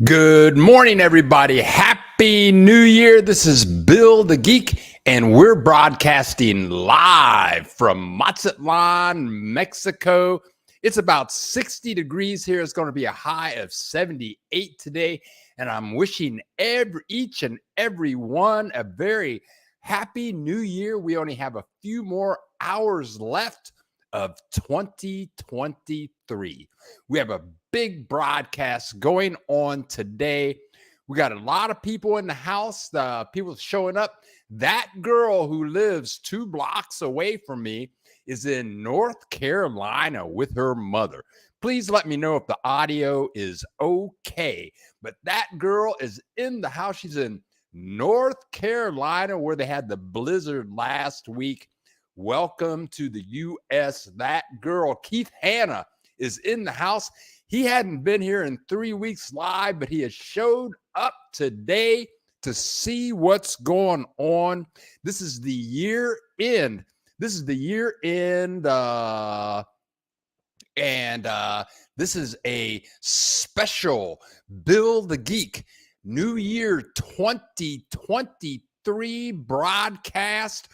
Good morning, everybody. Happy New Year. This is Bill the Geek, and we're broadcasting live from Mazatlan, Mexico. It's about 60 degrees here. It's going to be a high of 78 today, and I'm wishing each and every one a very happy New Year. We only have a few more hours left of 2023. We have a big broadcast going on today. We got a lot of people in the house, people showing up. That girl who lives 2 blocks away from me is in North Carolina with her mother. Please let me know if the audio is okay. But that girl is in the house. She's in North Carolina where they had the blizzard last week. Welcome to the U.S. That girl, Keith Hanna, is in the house. He hadn't been here in 3 weeks live, but he has showed up today to see what's going on. This is the year end. This is a special Bill the Geek New Year 2023 broadcast.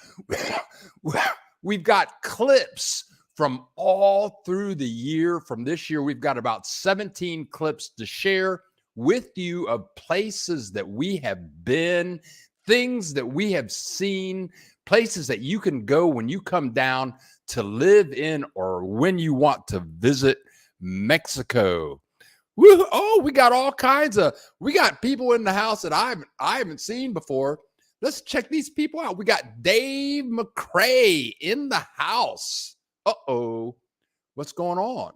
We've got clips from all through the year. From this year, we've got about 17 clips to share with you of places that we have been, things that we have seen, places that you can go when you come down to live in or when you want to visit Mexico. Oh, we got all kinds of, we got people in the house that I haven't seen before. Let's check these people out. We got Dave McCrae in the house. Uh-oh, what's going on?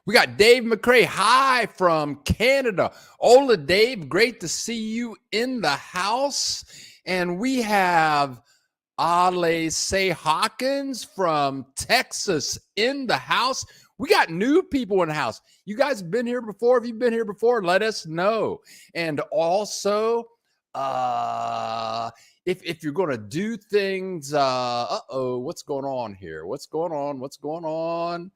We got Dave McCrae. Hi from Canada. Hola, Dave. Great to see you in the house. And we have Ale Say Hawkins from Texas in the house. We got new people in the house. You guys been here before? If you've been here before, let us know. And also, if you're going to do things, what's going on here? What's going on?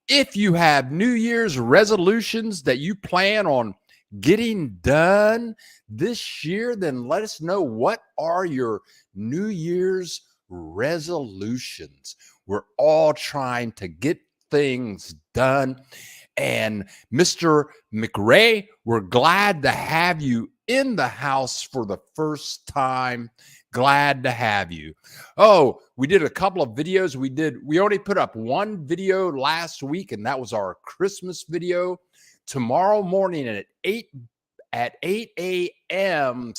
If you have New Year's resolutions that you plan on getting done this year, then let us know what are your New Year's resolutions. We're all trying to get things done. And Mr. McRae, we're glad to have you in the house for the first time. Glad to have you. Oh, we did a couple of videos. We only put up one video last week, and that was our Christmas video. Tomorrow morning at 8 a.m.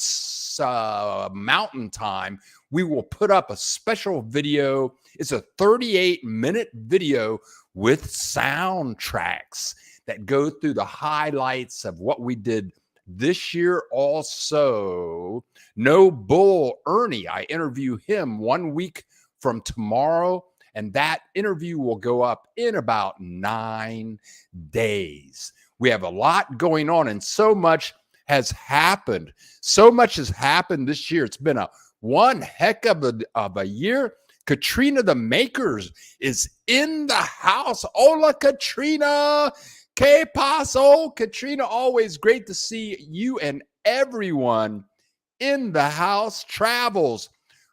Mountain Time, we will put up a special video. It's a 38-minute video with soundtracks that go through the highlights of what we did this year. Also, No Bull Ernie, I interview him 1 week from tomorrow, and that interview will go up in about 9 days. We have a lot going on, and so much has happened. So much has happened this year. It's been one heck of a year. Katrina the Makers is in the house. Hola, Katrina. Que paso, Katrina? Always great to see you and everyone in the house. Travels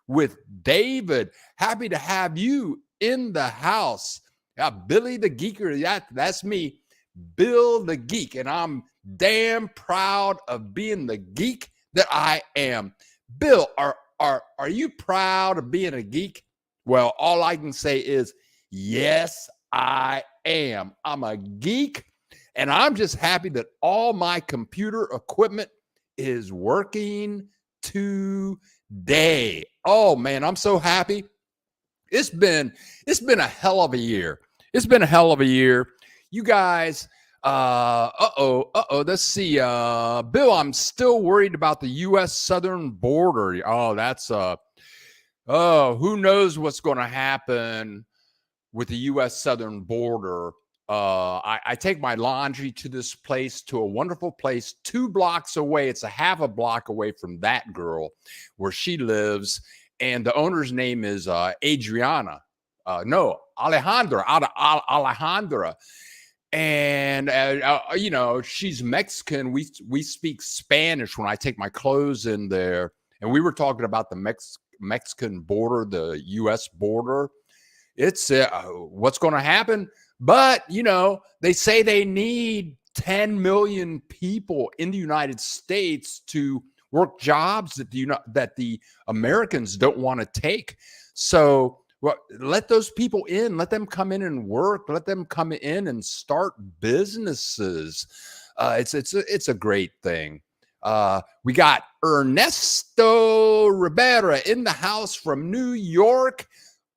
with David. Happy to have you in the house. Billy the Geeker. That's me, Bill the Geek, and I'm damn proud of being the geek that I am. Bill, are you proud of being a geek? Well, all I can say is yes, I am. I'm a geek. And I'm just happy that all my computer equipment is working today. Oh man, I'm so happy. It's been a hell of a year. It's been a hell of a year. You guys, let's see. Bill, I'm still worried about the US southern border. Who knows what's going to happen with the US southern border. I take my laundry to this place, to a wonderful place 2 blocks away. It's a half a block away from that girl where she lives. And the owner's name is Alejandra. And you know, she's Mexican. We speak Spanish when I take my clothes in there, and we were talking about the Mexican border, the U.S. border. It's what's going to happen. But you know, they say they need 10 million people in the United States to work jobs that the Americans don't want to take. So well, let those people in, let them come in and work, let them come in and start businesses. It's a great thing. We got Ernesto Rivera in the house from New York.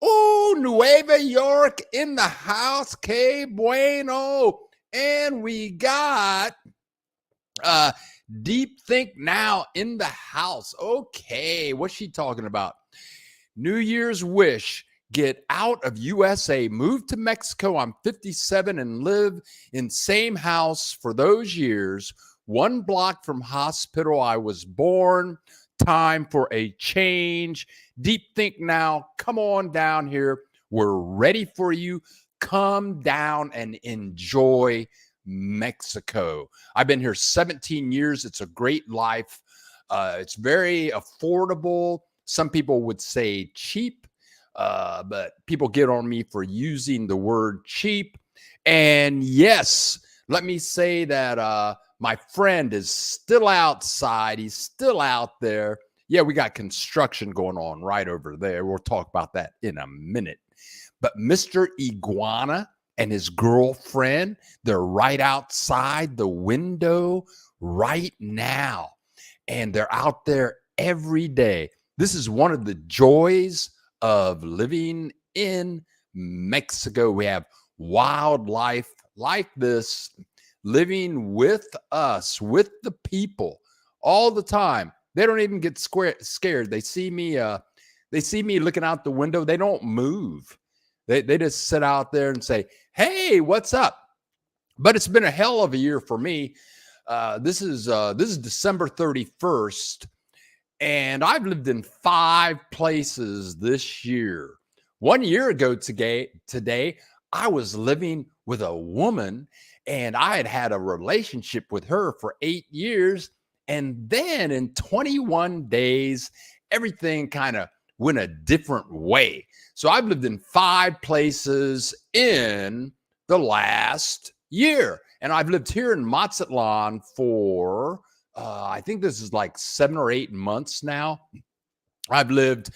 Oh, Nueva York in the house. Que bueno. And we got Deep Think Now in the house. Okay, what's she talking about? New Year's wish. Get out of USA, move to Mexico. I'm 57 and live in same house for those years. 1 block from hospital I was born. Time for a change. Deep Think Now. Come on down here. We're ready for you. Come down and enjoy Mexico. I've been here 17 years. It's a great life. It's very affordable. Some people would say cheap, but people get on me for using the word cheap. And yes, let me say that my friend is still outside. He's still out there. Yeah, we got construction going on right over there. We'll talk about that in a minute. But Mr. Iguana and his girlfriend, they're right outside the window right now. And they're out there every day. This is one of the joys of living in Mexico. We have wildlife like this living with us, with the people all the time. They don't even get scared. They see me looking out the window. They don't move. They just sit out there and say, "Hey, what's up?" But it's been a hell of a year for me. This is December 31st, and I've lived in 5 places this year. 1 year ago today, I was living with a woman, and I had a relationship with her for 8 years. And then in 21 days, everything kind of went a different way. So I've lived in 5 places in the last year. And I've lived here in Mazatlan for, I think this is like 7 or 8 months now. I've lived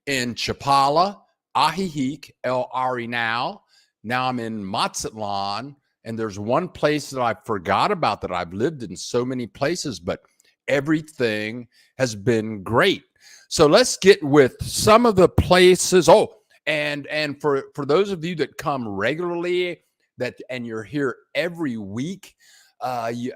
in Chapala, Ajijic, El Arenal. Now I'm in Mazatlan. And there's one place that I forgot about that I've lived in so many places, but everything has been great. So let's get with some of the places. Oh, and for those of you that come regularly and you're here every week,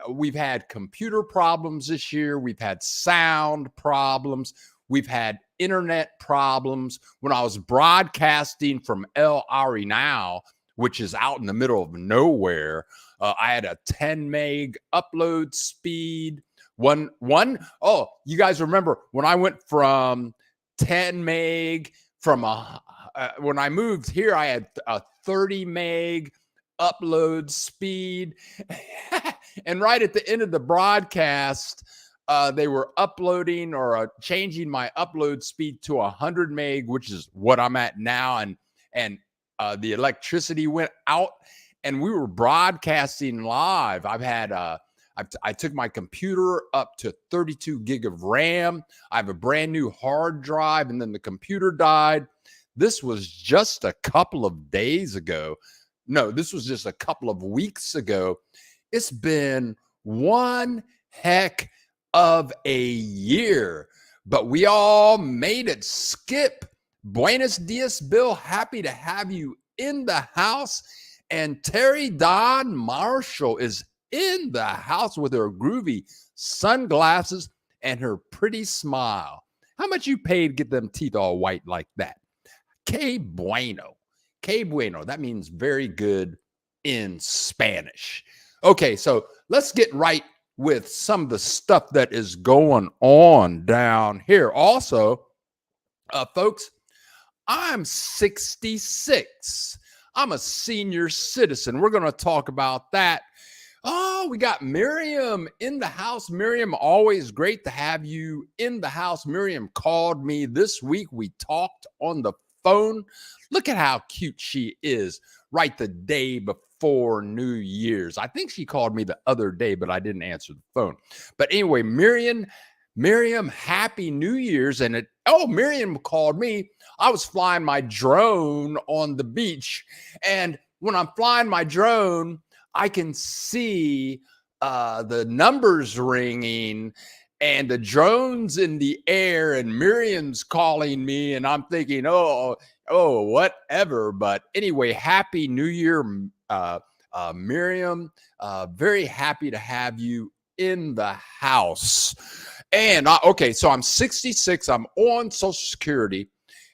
we've had computer problems this year. We've had sound problems. We've had internet problems. When I was broadcasting from El Arenal, which is out in the middle of nowhere, I had a 10 meg upload speed. Oh, you guys remember when I went from 10 meg when I moved here, I had a 30 meg upload speed. And right at the end of the broadcast, they were uploading or changing my upload speed to 100 meg, which is what I'm at now. And the electricity went out, and we were broadcasting live. I took my computer up to 32 gig of RAM. I have a brand new hard drive, and then the computer died. This was just a couple of days ago. No, this was just a couple of weeks ago. It's been one heck of a year, but we all made it. Skip, buenos dias, Bill. Happy to have you in the house. And Terry Don Marshall is in the house with her groovy sunglasses and her pretty smile. How much you paid to get them teeth all white like that? Que bueno. Que bueno. That means very good in Spanish. Okay, so let's get right with some of the stuff that is going on down here. Also, folks, I'm 66. I'm a senior citizen. We're going to talk about that. Oh, we got Miriam in the house. Miriam, always great to have you in the house. Miriam called me this week. We talked on the phone. Look at how cute she is right the day before New Year's. I think she called me the other day, but I didn't answer the phone. But anyway, Miriam, happy New Year's. And Miriam called me. I was flying my drone on the beach. And when I'm flying my drone, I can see the numbers ringing and the drone's in the air and Miriam's calling me and I'm thinking, oh, whatever. But anyway, happy New Year, Miriam. Very happy to have you in the house. And so I'm 66. I'm on Social Security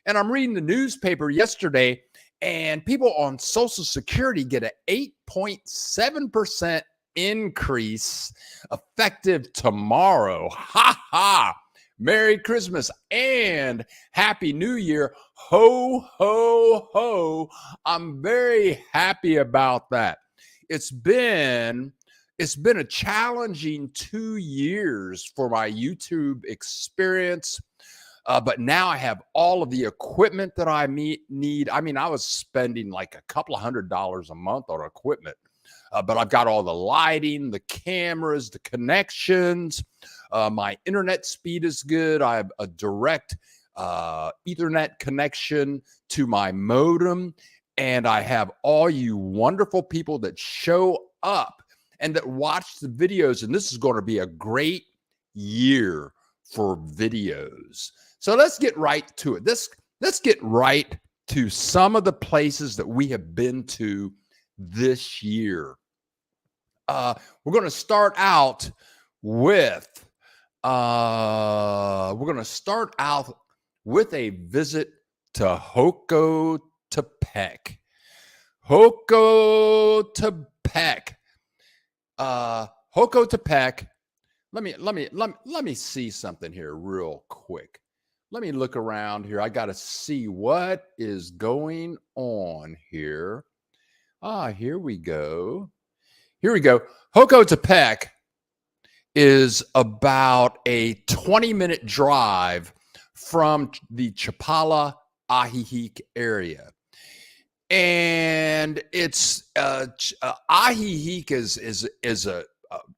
and I'm reading the newspaper yesterday. And people on Social Security get an 8.7% increase effective tomorrow. Ha ha! Merry Christmas and Happy New Year. Ho, ho, ho. I'm very happy about that. It's been a challenging 2 years for my YouTube experience. But now I have all of the equipment that I need. I mean, I was spending like a couple of $100 a month on equipment, but I've got all the lighting, the cameras, the connections. My internet speed is good. I have a direct Ethernet connection to my modem, and I have all you wonderful people that show up and that watch the videos. And this is going to be a great year for videos. So let's get right to it. Let's get right to some of the places that we have been to this year. We're going to start out with a visit to Hokotepec. Hokotepec. Let me see something here real quick. Let me look around here. I got to see what is going on here. Here we go. Hokotepec is about a 20-minute drive from the Chapala Ajijic area. And it's Ajijic is a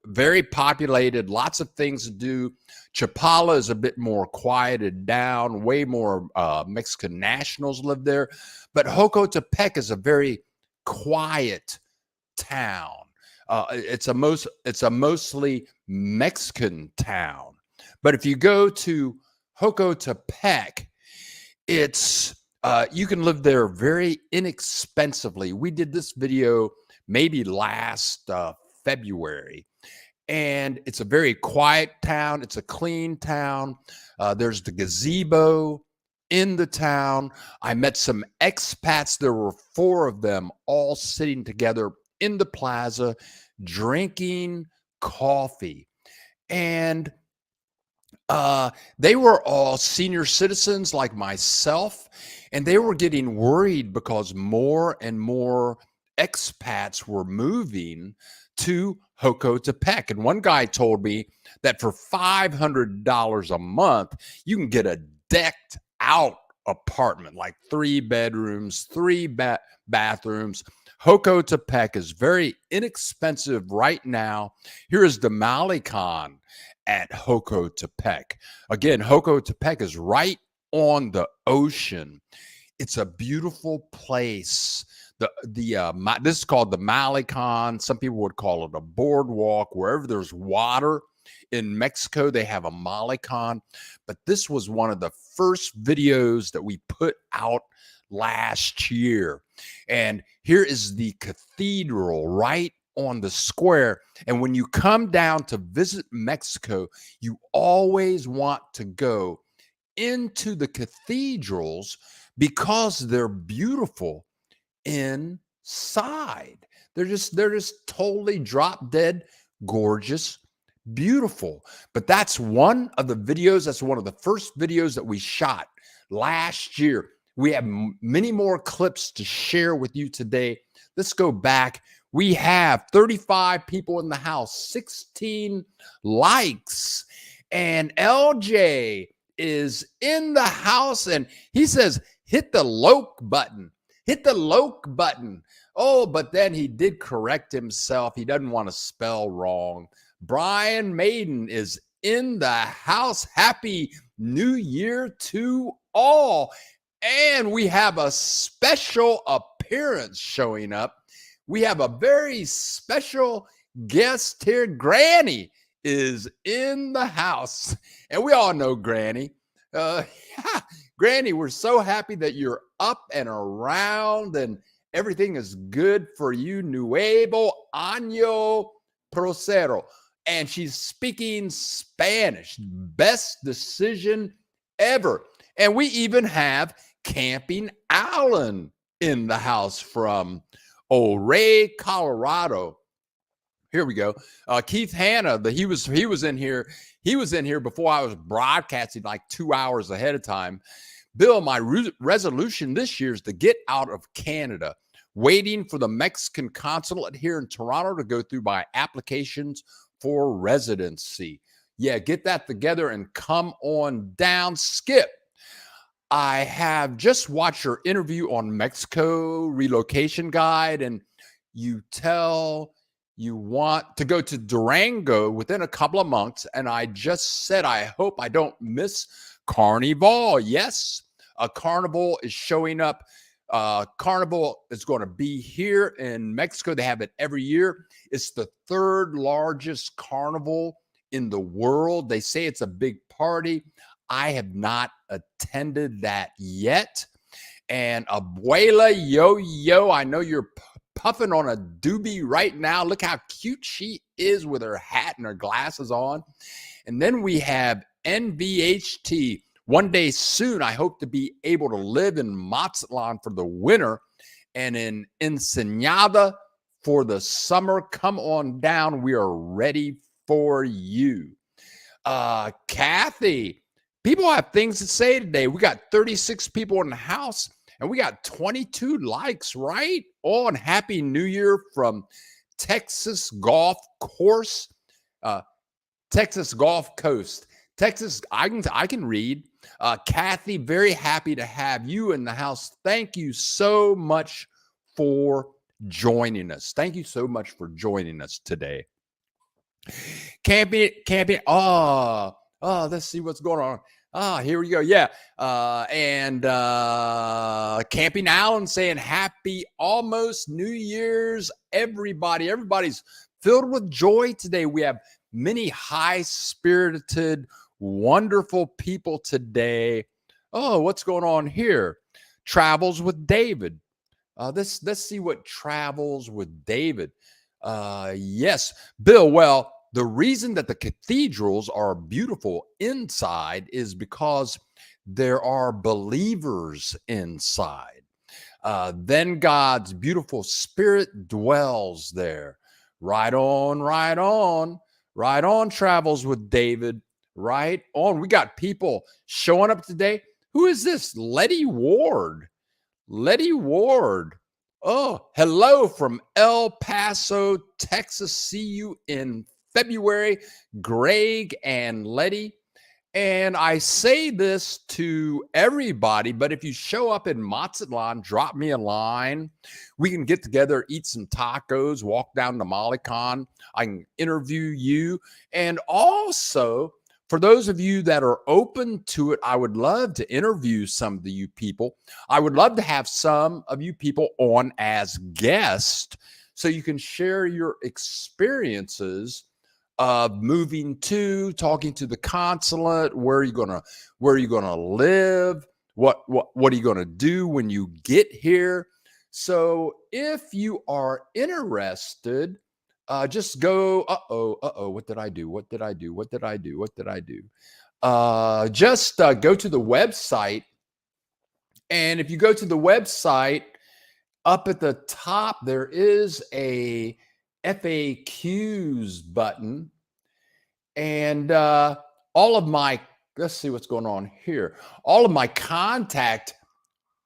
very populated, lots of things to do. Chapala is a bit more quieted down, way more Mexican nationals live there. But Hokotepec is a very quiet town. It's a mostly Mexican town. But if you go to Hokotepec, it's you can live there very inexpensively. We did this video maybe last February. And it's a very quiet town. It's a clean town. There's the gazebo in the town. I met some expats. There were 4 of them all sitting together in the plaza, drinking coffee. And they were all senior citizens like myself. And they were getting worried because more and more expats were moving to Hokotepec. And one guy told me that for $500 a month, you can get a decked out apartment, like 3 bedrooms, 3 bathrooms. Hokotepec is very inexpensive right now. Here is the Malecon at Hokotepec. Again, Hokotepec is right on the ocean. It's a beautiful place. This is called the Malecon. Some people would call it a boardwalk. Wherever there's water in Mexico, they have a Malecon. But this was one of the first videos that we put out last year. And here is the cathedral right on the square. And when you come down to visit Mexico, you always want to go into the cathedrals because they're beautiful inside. They're just totally drop dead gorgeous, beautiful. But that's one of the videos. That's one of the first videos that we shot last year. We have many more clips to share with you today. Let's go back. We have 35 people in the house, 16 likes, and LJ is in the house, and he says, hit the like button. Hit the like button. Oh, but then he did correct himself. He doesn't want to spell wrong. Brian Maiden is in the house. Happy New Year to all. And we have a special appearance showing up. We have a very special guest here. Granny is in the house. And we all know Granny. Granny, we're so happy that you're up and around and everything is good for you. Nuevo año procero. And she's speaking Spanish. Best decision ever. And we even have Camping Alan in the house from Ray, Colorado. Here we go. Keith Hanna, he was in here. He was in here before I was broadcasting, like 2 hours ahead of time. Bill, my resolution this year is to get out of Canada. Waiting for the Mexican consulate here in Toronto to go through my applications for residency. Yeah, get that together and come on down. Skip, I have just watched your interview on Mexico Relocation Guide, and you tell you want to go to Durango within a couple of months. And I just said, I hope I don't miss Carnival. Yes, a carnival is showing up. Carnival is going to be here in Mexico. They have it every year. It's the third largest carnival in the world. They say it's a big party. I have not attended that yet. And Abuela Yo-Yo, I know you're puffing on a doobie right now. Look how cute she is with her hat and her glasses on. And then we have NVHT. One day soon, I hope to be able to live in Mazatlan for the winter and in Ensenada for the summer. Come on down. We are ready for you. Kathy, people have things to say today. We got 36 people in the house and we got 22 likes, right? Oh, and Happy New Year from Texas Golf Course, Texas Gulf Coast. Texas, I can read. Kathy, very happy to have you in the house. Thank you so much for joining us. Thank you so much for joining us today. Camping. Let's see what's going on. Here we go. Yeah. And Camping Alan saying happy almost New Year's, everybody. Everybody's filled with joy today. We have many high-spirited, wonderful people today. Oh, what's going on here? Travels with David. Let's see what Travels with David. Yes, Bill. Well, the reason that the cathedrals are beautiful inside is because there are believers inside. Then God's beautiful spirit dwells there. Right on, right on, right on. Travels with David. Right on. We got people showing up today. Who is this? Letty Ward. Letty Ward. Oh, hello from El Paso, Texas. See you in February, Greg and Letty. And I say this to everybody, but if you show up in Mazatlan, drop me a line. We can get together, eat some tacos, walk down to Malecon. I can interview you. And also, for those of you that are open to it, I would love to interview some of you people. I would love to have some of you people on as guests so you can share your experiences of moving to, talking to the consulate, where are you gonna live, what are you gonna do when you get here. So if you are interested, just go, what did I do? Just go to the website. And if you go to the website, up at the top, there is a FAQs button. And all of my, let's see what's going on here. All of my contact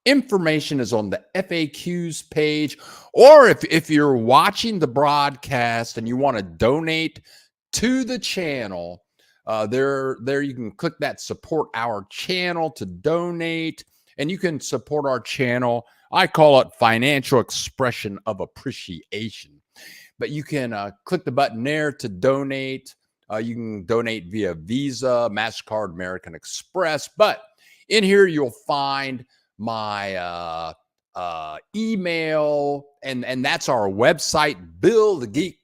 Information is on the FAQs page, or if you're watching the broadcast and you want to donate to the channel, there you can click that support our channel to donate, and you can support our channel. I call it financial expression of appreciation, but you can click the button there to donate. You can donate via Visa, MasterCard, American Express, but in here you'll find my email, and that's our website, buildgeek.org.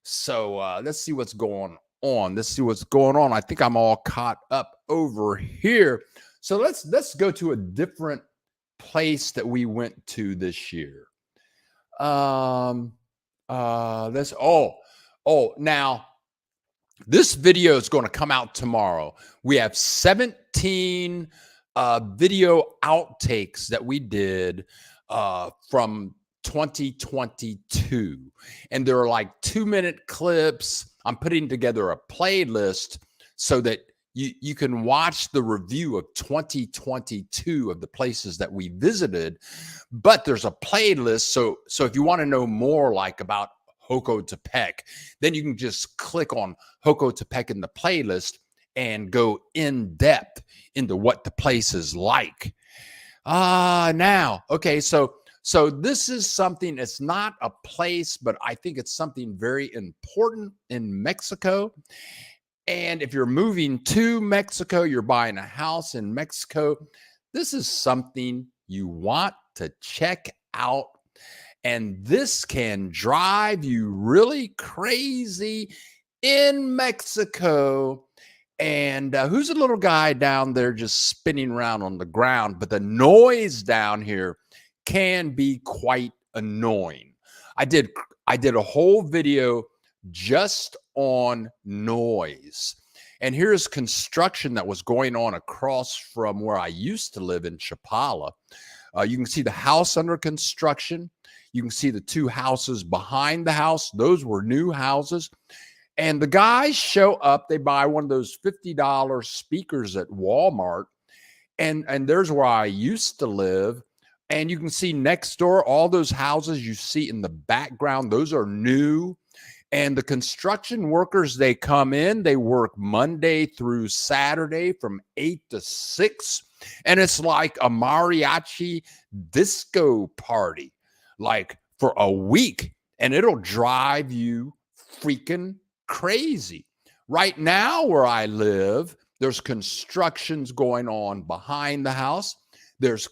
So let's see what's going on. I think I'm all caught up over here. So let's go to a different place that we went to this year. Now this video is going to come out tomorrow. We have 17 video outtakes that we did from 2022, and they're like 2-minute clips. I'm putting together a playlist so that you can watch the review of 2022 of the places that we visited, but there's a playlist. So if you want to know more, like about Jocotepec, then you can just click on Jocotepec in the playlist and go in depth into what the place is like. Okay, so this is something, it's not a place, but I think it's something very important in Mexico. And if you're moving to Mexico, you're buying a house in Mexico, this is something you want to check out. And this can drive you really crazy in Mexico. And who's a little guy down there just spinning around on the ground? But the noise down here can be quite annoying. I did a whole video just on noise. And here's construction that was going on across from where I used to live in Chapala. You can see the house under construction. You can see the two houses behind the house. Those were new houses. And the guys show up. They buy one of those $50 speakers at Walmart. And there's where I used to live. And you can see next door, all those houses you see in the background, those are new. And the construction workers, they come in, they work Monday through Saturday from 8 to 6. And it's like a mariachi disco party, like for a week. And it'll drive you freaking crazy. Right now where I live, there's constructions going on behind the house. There's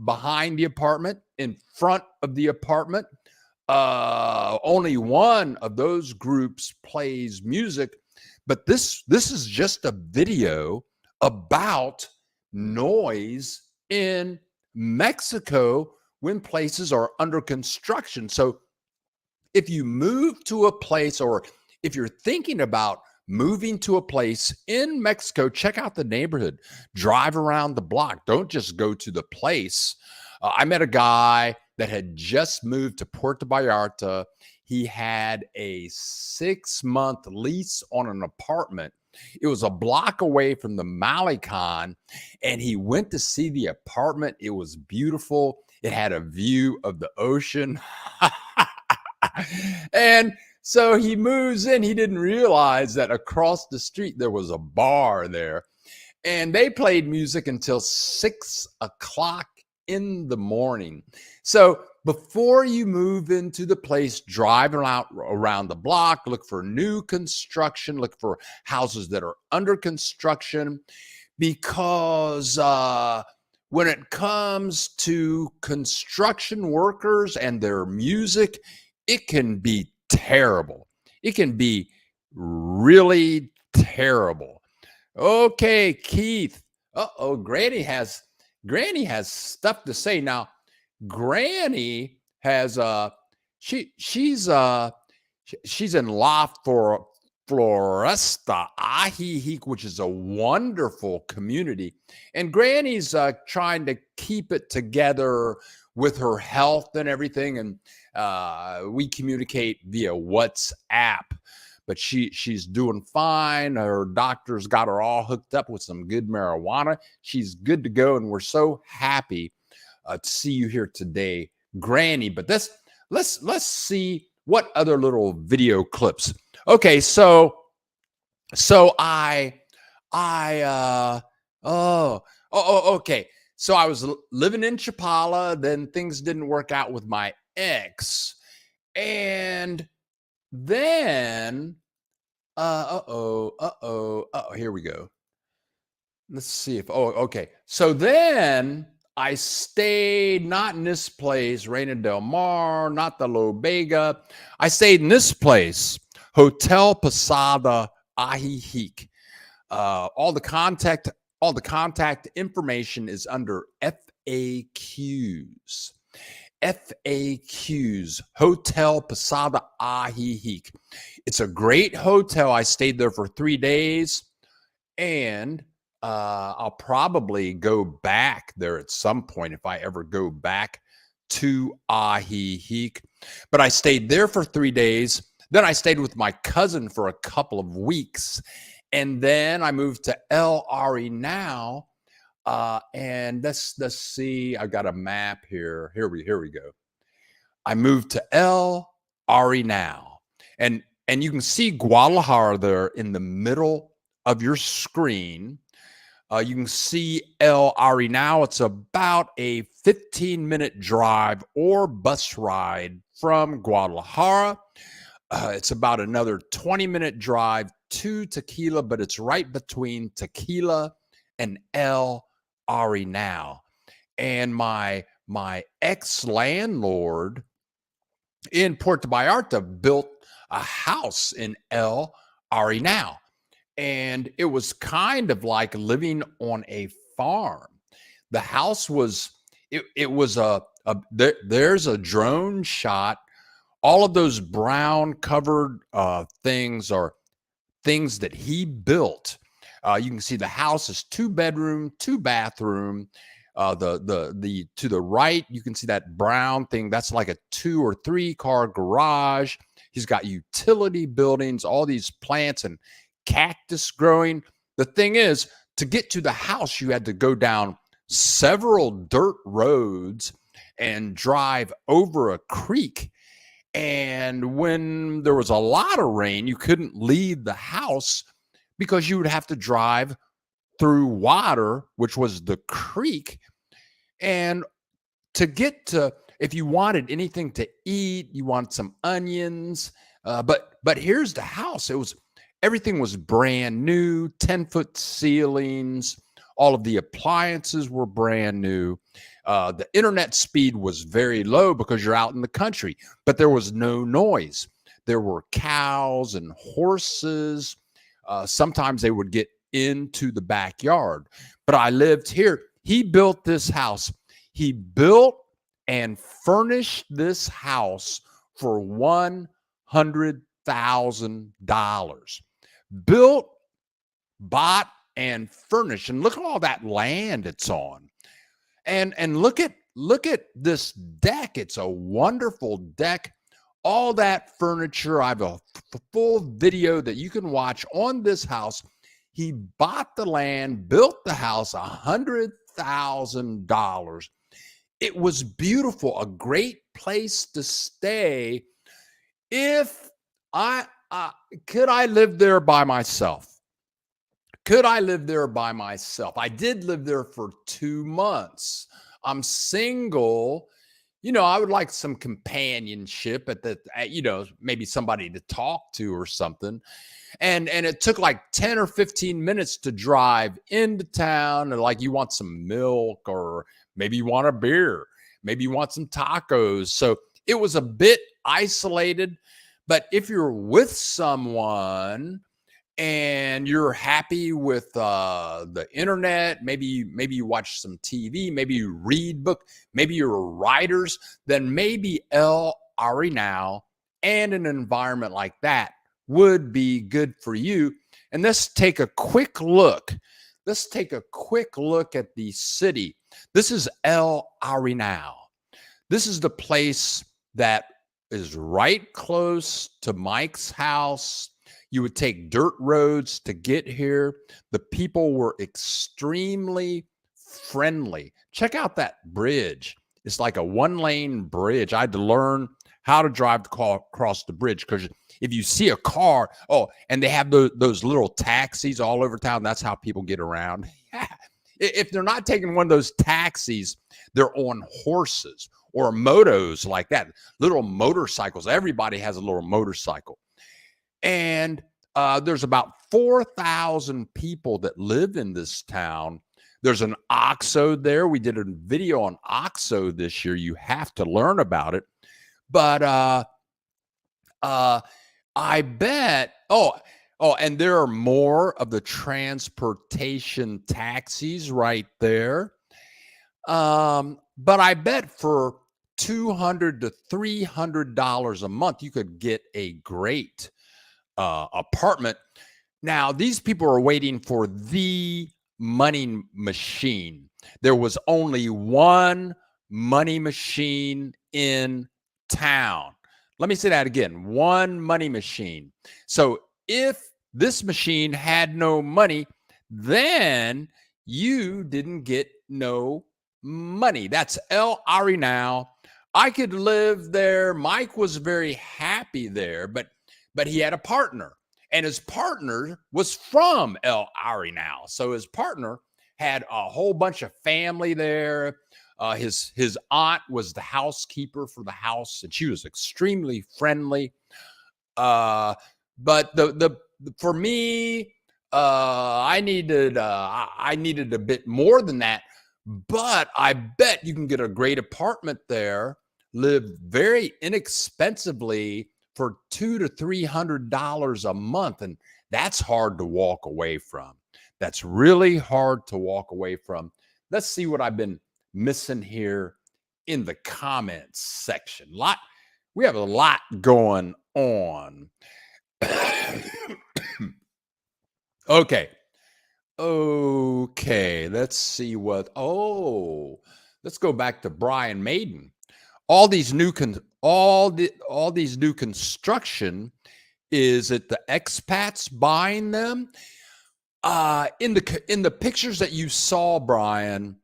behind the apartment, in front of the apartment. Only one of those groups plays music, but this is just a video about noise in Mexico when places are under construction. So if you move to a place, or if you're thinking about moving to a place in Mexico, check out the neighborhood, drive around the block. Don't just go to the place. I met a guy that had just moved to Puerto Vallarta. He had a 6-month lease on an apartment. It was a block away from the Malecon, and he went to see the apartment. It was beautiful. It had a view of the ocean. And so he moves in. He didn't realize that across the street there was a bar there, and they played music until 6 o'clock in the morning. So before you move into the place, drive around the block, look for new construction, look for houses that are under construction, because when it comes to construction workers and their music, it can be terrible. It can be really terrible. Okay, Keith. Granny has stuff to say now. Granny has she's in La Floresta, Ajijic, which is a wonderful community, and Granny's trying to keep it together with her health and everything, and we communicate via WhatsApp. but she's doing fine. Her doctor's got her all hooked up with some good marijuana. She's good to go, and we're so happy to see you here today, Granny. But let's see what other little video clips. Okay, so okay. So I was living in Chapala, then things didn't work out with my ex. And then here we go. Let's see if okay. So then I stayed not in this place, Reina del Mar, not the Lobega. I stayed in this place, Hotel Posada Ajijic. All the contact information is under FAQs. FAQs, Hotel Posada Ajijic. It's a great hotel. I stayed there for 3 days, and I'll probably go back there at some point if I ever go back to Ajijic. But I stayed there for 3 days. Then I stayed with my cousin for a couple of weeks. And then I moved to El Arenal. And let's see. I've got a map here. Here we go. I moved to El Arenal. And you can see Guadalajara there in the middle of your screen. You can see El Arenal. It's about a 15-minute drive or bus ride from Guadalajara. It's about another 20-minute drive to Tequila, but it's right between Tequila and El Arenal. And my ex-landlord in Puerto Vallarta built a house in El Arenal. And it was kind of like living on a farm. The house was, it was there's a drone shot. All of those brown covered things are things that he built. You can see the house is 2-bedroom, 2-bathroom. The to the right, you can see that brown thing. That's like a 2 or 3 car garage. He's got utility buildings, all these plants and cactus growing. The thing is, to get to the house, you had to go down several dirt roads and drive over a creek. And when there was a lot of rain, you couldn't leave the house because you would have to drive through water, which was the creek. And to get to, if you wanted anything to eat, you want some onions. But here's the house. Everything was brand new, 10-foot ceilings. All of the appliances were brand new. The internet speed was very low because you're out in the country, but there was no noise. There were cows and horses. Sometimes they would get into the backyard, but I lived here. He built this house. He built and furnished this house for $100,000. Built, bought, and furnished. And look at all that land it's on. And look at this deck. It's a wonderful deck. All that furniture. I have a full video that you can watch on this house. He bought the land, built the house, $100,000. It was beautiful, a great place to stay. If could I live there by myself? Could I live there by myself? I did live there for 2 months. I'm single. I would like some companionship maybe somebody to talk to or something. And it took like 10 or 15 minutes to drive into town. And like, you want some milk, or maybe you want a beer, maybe you want some tacos. So it was a bit isolated. But if you're with someone and you're happy with the internet, maybe you watch some TV, maybe you read book, maybe you're writers, then maybe El Arenal and an environment like that would be good for you. And let's take a quick look. Let's take a quick look at the city. This is El Arenal. This is the place that is right close to Mike's house. You would take dirt roads to get here. The people were extremely friendly. Check out that bridge. It's like a one-lane bridge. I had to learn how to drive the car across the bridge because if you see a car, and they have those little taxis all over town. That's how people get around. If they're not taking one of those taxis, they're on horses or motos like that, little motorcycles. Everybody has a little motorcycle. And there's about 4,000 people that live in this town. There's an OXO there. We did a video on OXO this year. You have to learn about it. But I bet, and there are more of the transportation taxis right there. But I bet for $200 to $300 a month, you could get a great apartment. Now, these people are waiting for the money machine. There was only one money machine in town. Let me say that again. One money machine. So if this machine had no money, then you didn't get no money. That's El Arenal. I could live there. Mike was very happy there, but he had a partner, and his partner was from El Arenal. So his partner had a whole bunch of family there. His aunt was the housekeeper for the house, and she was extremely friendly. But for me, I needed a bit more than that. But I bet you can get a great apartment there, live very inexpensively for $200 to $300 a month, and that's hard to walk away from. That's really hard to walk away from. Let's see what I've been missing here in the comments section. We have a lot going on. Okay, let's see what. Let's go back to Brian Maiden. All these new construction, is it the expats buying them? In the pictures that you saw, Brian,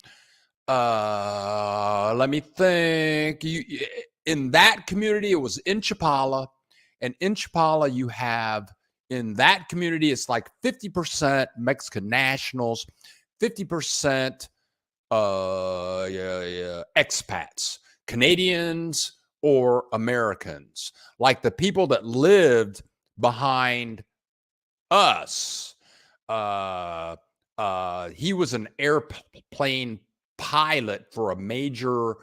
let me think. In that community, it was in Chapala, and in Chapala you have, in that community, it's like 50% Mexican nationals, 50% expats, Canadians or Americans, like the people that lived behind us. He was an airplane pilot for a major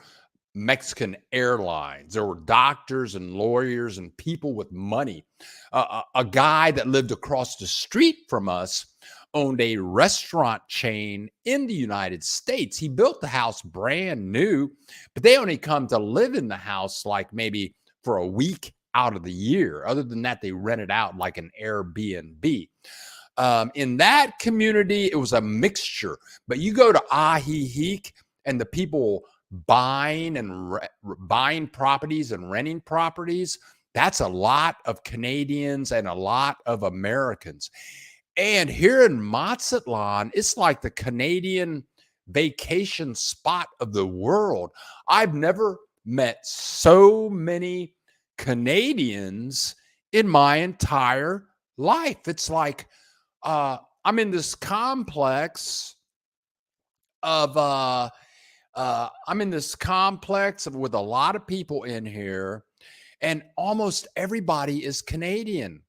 Mexican airlines. There were doctors and lawyers and people with money. A guy that lived across the street from us owned a restaurant chain in the United States. He built the house brand new, but they only come to live in the house like maybe for a week out of the year. Other than that, they rent it out like an Airbnb. In that community, it was a mixture. But you go to Ajijic, and the people buying properties and renting properties, that's a lot of Canadians and a lot of Americans. And here in Mazatlan, it's like the Canadian vacation spot of the world. I've never met so many Canadians in my entire life. It's like I'm in this complex with a lot of people in here, and almost everybody is Canadian.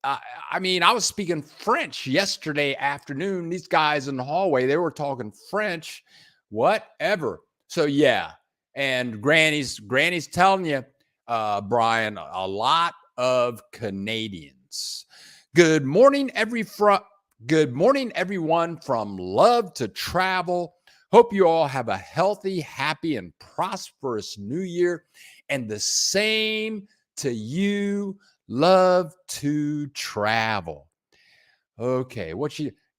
I was speaking French yesterday afternoon. These guys in the hallway, they were talking French, whatever. So yeah, and Granny's telling you, Brian, a lot of Canadians. Good morning, everyone from Love to Travel. Hope you all have a healthy, happy, and prosperous new year. And the same to you, Love to Travel. Okay,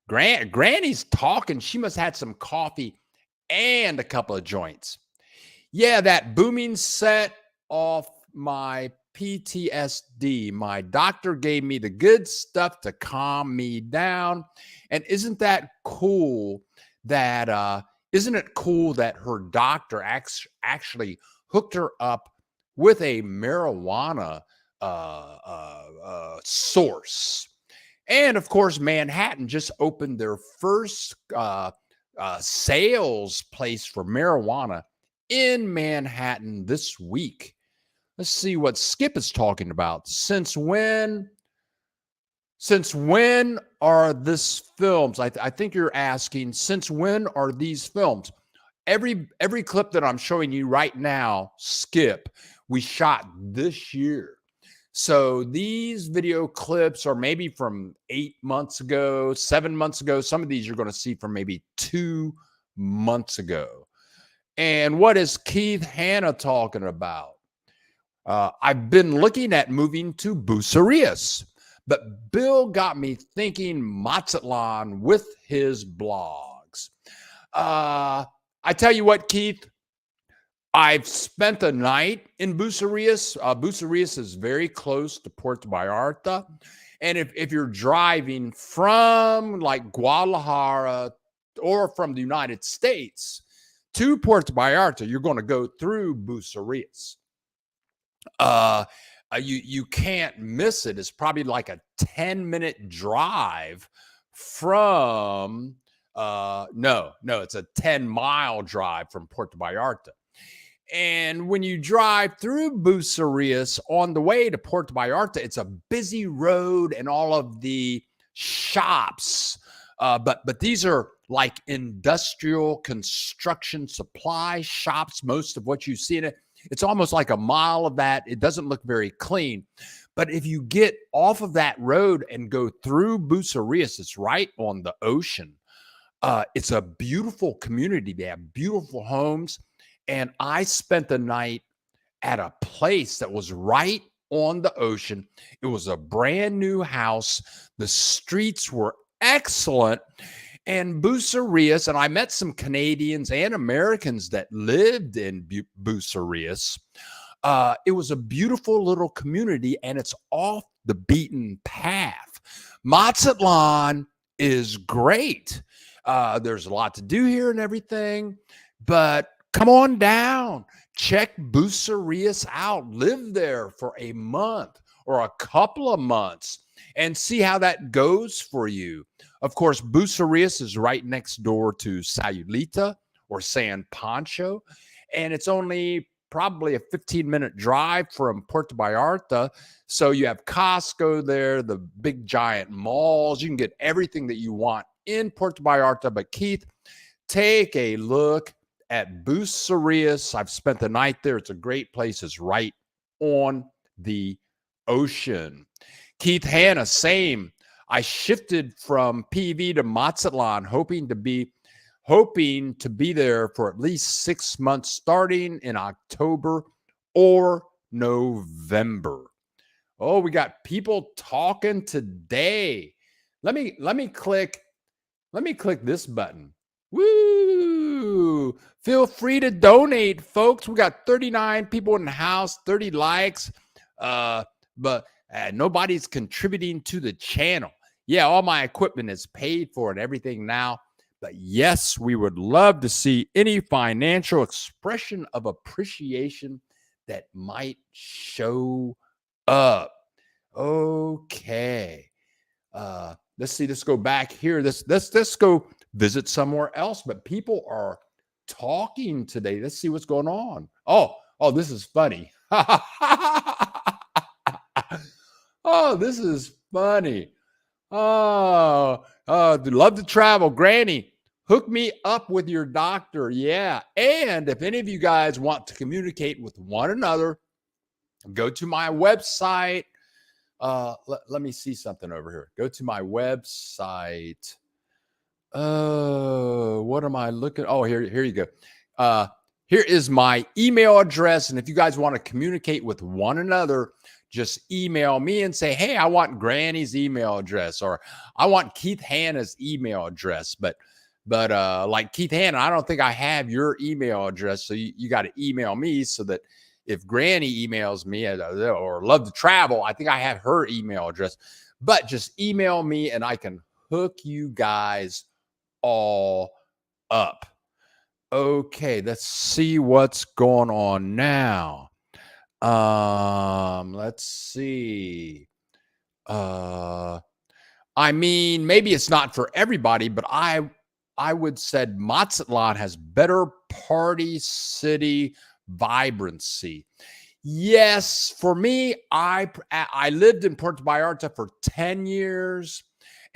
Granny's talking. She must have had some coffee and a couple of joints. Yeah, that booming set off my PTSD. My doctor gave me the good stuff to calm me down. And isn't that cool that isn't it cool that her doctor actually hooked her up with a marijuana source? And of course, Manhattan just opened their first sales place for marijuana in Manhattan this week. Let's see what Skip is talking about. Since when are this films? I think you're asking, since when are these films? Every clip that I'm showing you right now, Skip, we shot this year. So these video clips are maybe from 8 months ago, 7 months ago. Some of these you're going to see from maybe 2 months ago. And what is Keith Hanna talking about? I've been looking at moving to Bucerias, but Bill got me thinking Mazatlan with his blogs. I tell you what, Keith, I've spent a night in Bucerias. Bucerias is very close to Puerto Vallarta. And if you're driving from like Guadalajara or from the United States to Puerto Vallarta, you're going to go through Bucerias. You can't miss it. It's probably like a 10-minute drive from it's a 10-mile drive from Puerto Vallarta. And when you drive through Bucerias on the way to Puerto Vallarta, it's a busy road and all of the shops. But these are like industrial construction supply shops. Most of what you see in it, it's almost like a mile of that. It doesn't look very clean. But if you get off of that road and go through Bucerias, it's right on the ocean. It's a beautiful community. They have beautiful homes. And I spent the night at a place that was right on the ocean. It was a brand new house. The streets were excellent. And Bucerias, and I met some Canadians and Americans that lived in Bucerias. It was a beautiful little community, and it's off the beaten path. Mazatlan is great. There's a lot to do here and everything, but come on down, check Bucerias out, live there for a month or a couple of months and see how that goes for you. Of course, Bucerias is right next door to Sayulita or San Pancho, and it's only probably a 15-minute drive from Puerto Vallarta. So you have Costco there, the big giant malls. You can get everything that you want in Puerto Vallarta. But Keith, take a look at Bucerias. I've spent the night there. It's a great place. It's right on the ocean. Keith Hanna, same. I shifted from PV to Mazatlan, hoping to be there for at least 6 months, starting in October or November. Oh, we got people talking today. Let me click this button. Woo! Feel free to donate, folks. We got 39 people in the house, 30 likes, but nobody's contributing to the channel. Yeah, all my equipment is paid for and everything now. But yes, we would love to see any financial expression of appreciation that might show up. Okay. Let's see. Let's go back here. Let's go visit somewhere else. But people are talking today. Let's see what's going on. Oh, this is funny. Oh, this is funny. Oh, love to travel. Granny, hook me up with your doctor. Yeah. And if any of you guys want to communicate with one another, go to my website. Let me see something over here. Go to my website. What am I looking? Oh, here you go. Here is my email address. And if you guys want to communicate with one another, just email me and say, hey, I want Granny's email address, or I want Keith Hanna's email address. But like Keith Hanna, I don't think I have your email address. So you got to email me so that if Granny emails me or love to travel, I think I have her email address. But just email me and I can hook you guys all up. Okay, let's see what's going on now. Let's see. I mean, maybe it's not for everybody, but I would said Mazatlan has better party city vibrancy. Yes, for me, I lived in Puerto Vallarta for 10 years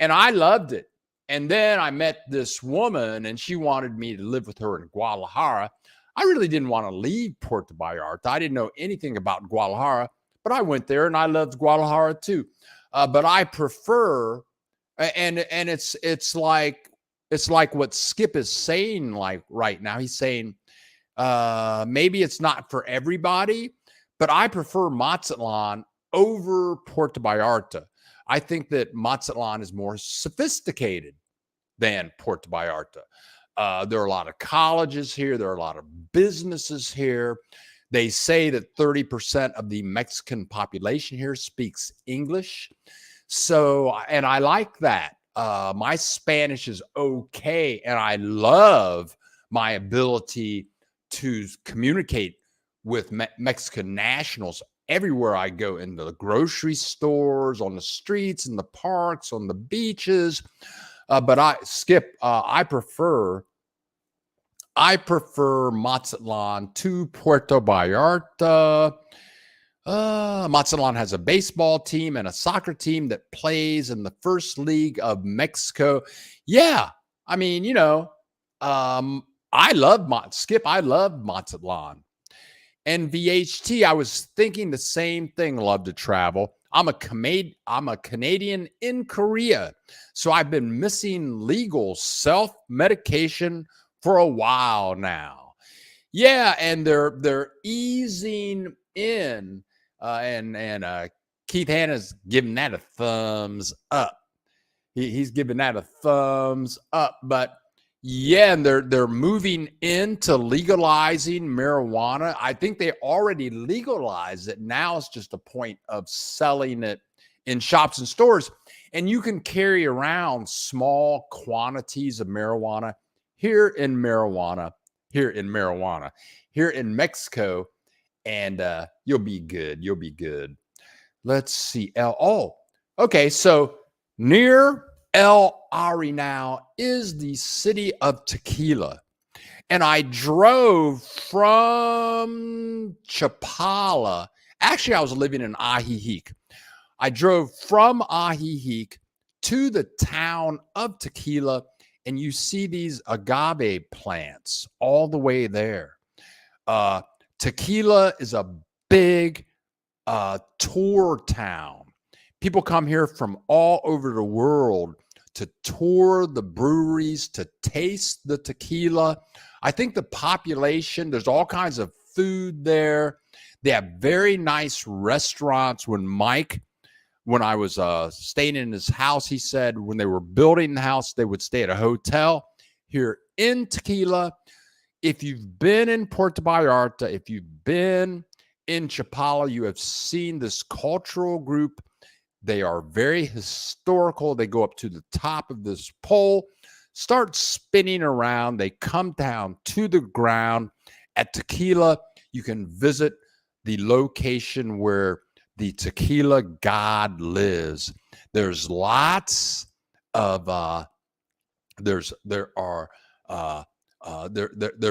and I loved it. And then I met this woman and she wanted me to live with her in Guadalajara. I really didn't want to leave Puerto Vallarta. I didn't know anything about Guadalajara, but I went there and I loved Guadalajara too. But I prefer, and it's like what Skip is saying like right now. He's saying maybe it's not for everybody, but I prefer Mazatlan over Puerto Vallarta. I think that Mazatlan is more sophisticated than Puerto Vallarta. There are a lot of colleges here. There are a lot of businesses here. They say that 30% of the Mexican population here speaks English. So, and I like that. My Spanish is okay, and I love my ability to communicate with Mexican nationals everywhere I go, in the grocery stores, on the streets, in the parks, on the beaches. But I prefer Mazatlan to Puerto Vallarta. Mazatlan has a baseball team and a soccer team that plays in the first league of Mexico. Yeah, I mean, I love Mazatlan. And VHT, I was thinking the same thing. Love to travel. I'm a Canadian in Korea, so I've been missing legal self-medication for a while now. Yeah, and they're easing in, and Keith Hanna's giving that a thumbs up. He's giving that a thumbs up. But yeah, and they're moving into legalizing marijuana. I think they already legalized it. Now it's just a point of selling it in shops and stores. And you can carry around small quantities of marijuana here in Mexico, and you'll be good. You'll be good. Let's see. Okay. So near El Arenal is the city of Tequila. And I drove from Chapala. Actually, I was living in Ajijic. I drove from Ajijic to the town of Tequila, and you see these agave plants all the way there. Tequila is a big tour town. People come here from all over the world to tour the breweries, to taste the tequila. I think the population, there's all kinds of food there. They have very nice restaurants. When I was staying in his house, he said when they were building the house, they would stay at a hotel here in Tequila. If you've been in Puerto Vallarta, if you've been in Chapala, you have seen this cultural group. They are very historical. They go up to the top of this pole, start spinning around. They come down to the ground. At Tequila, you can visit the location where the tequila god lives. There's lots of there's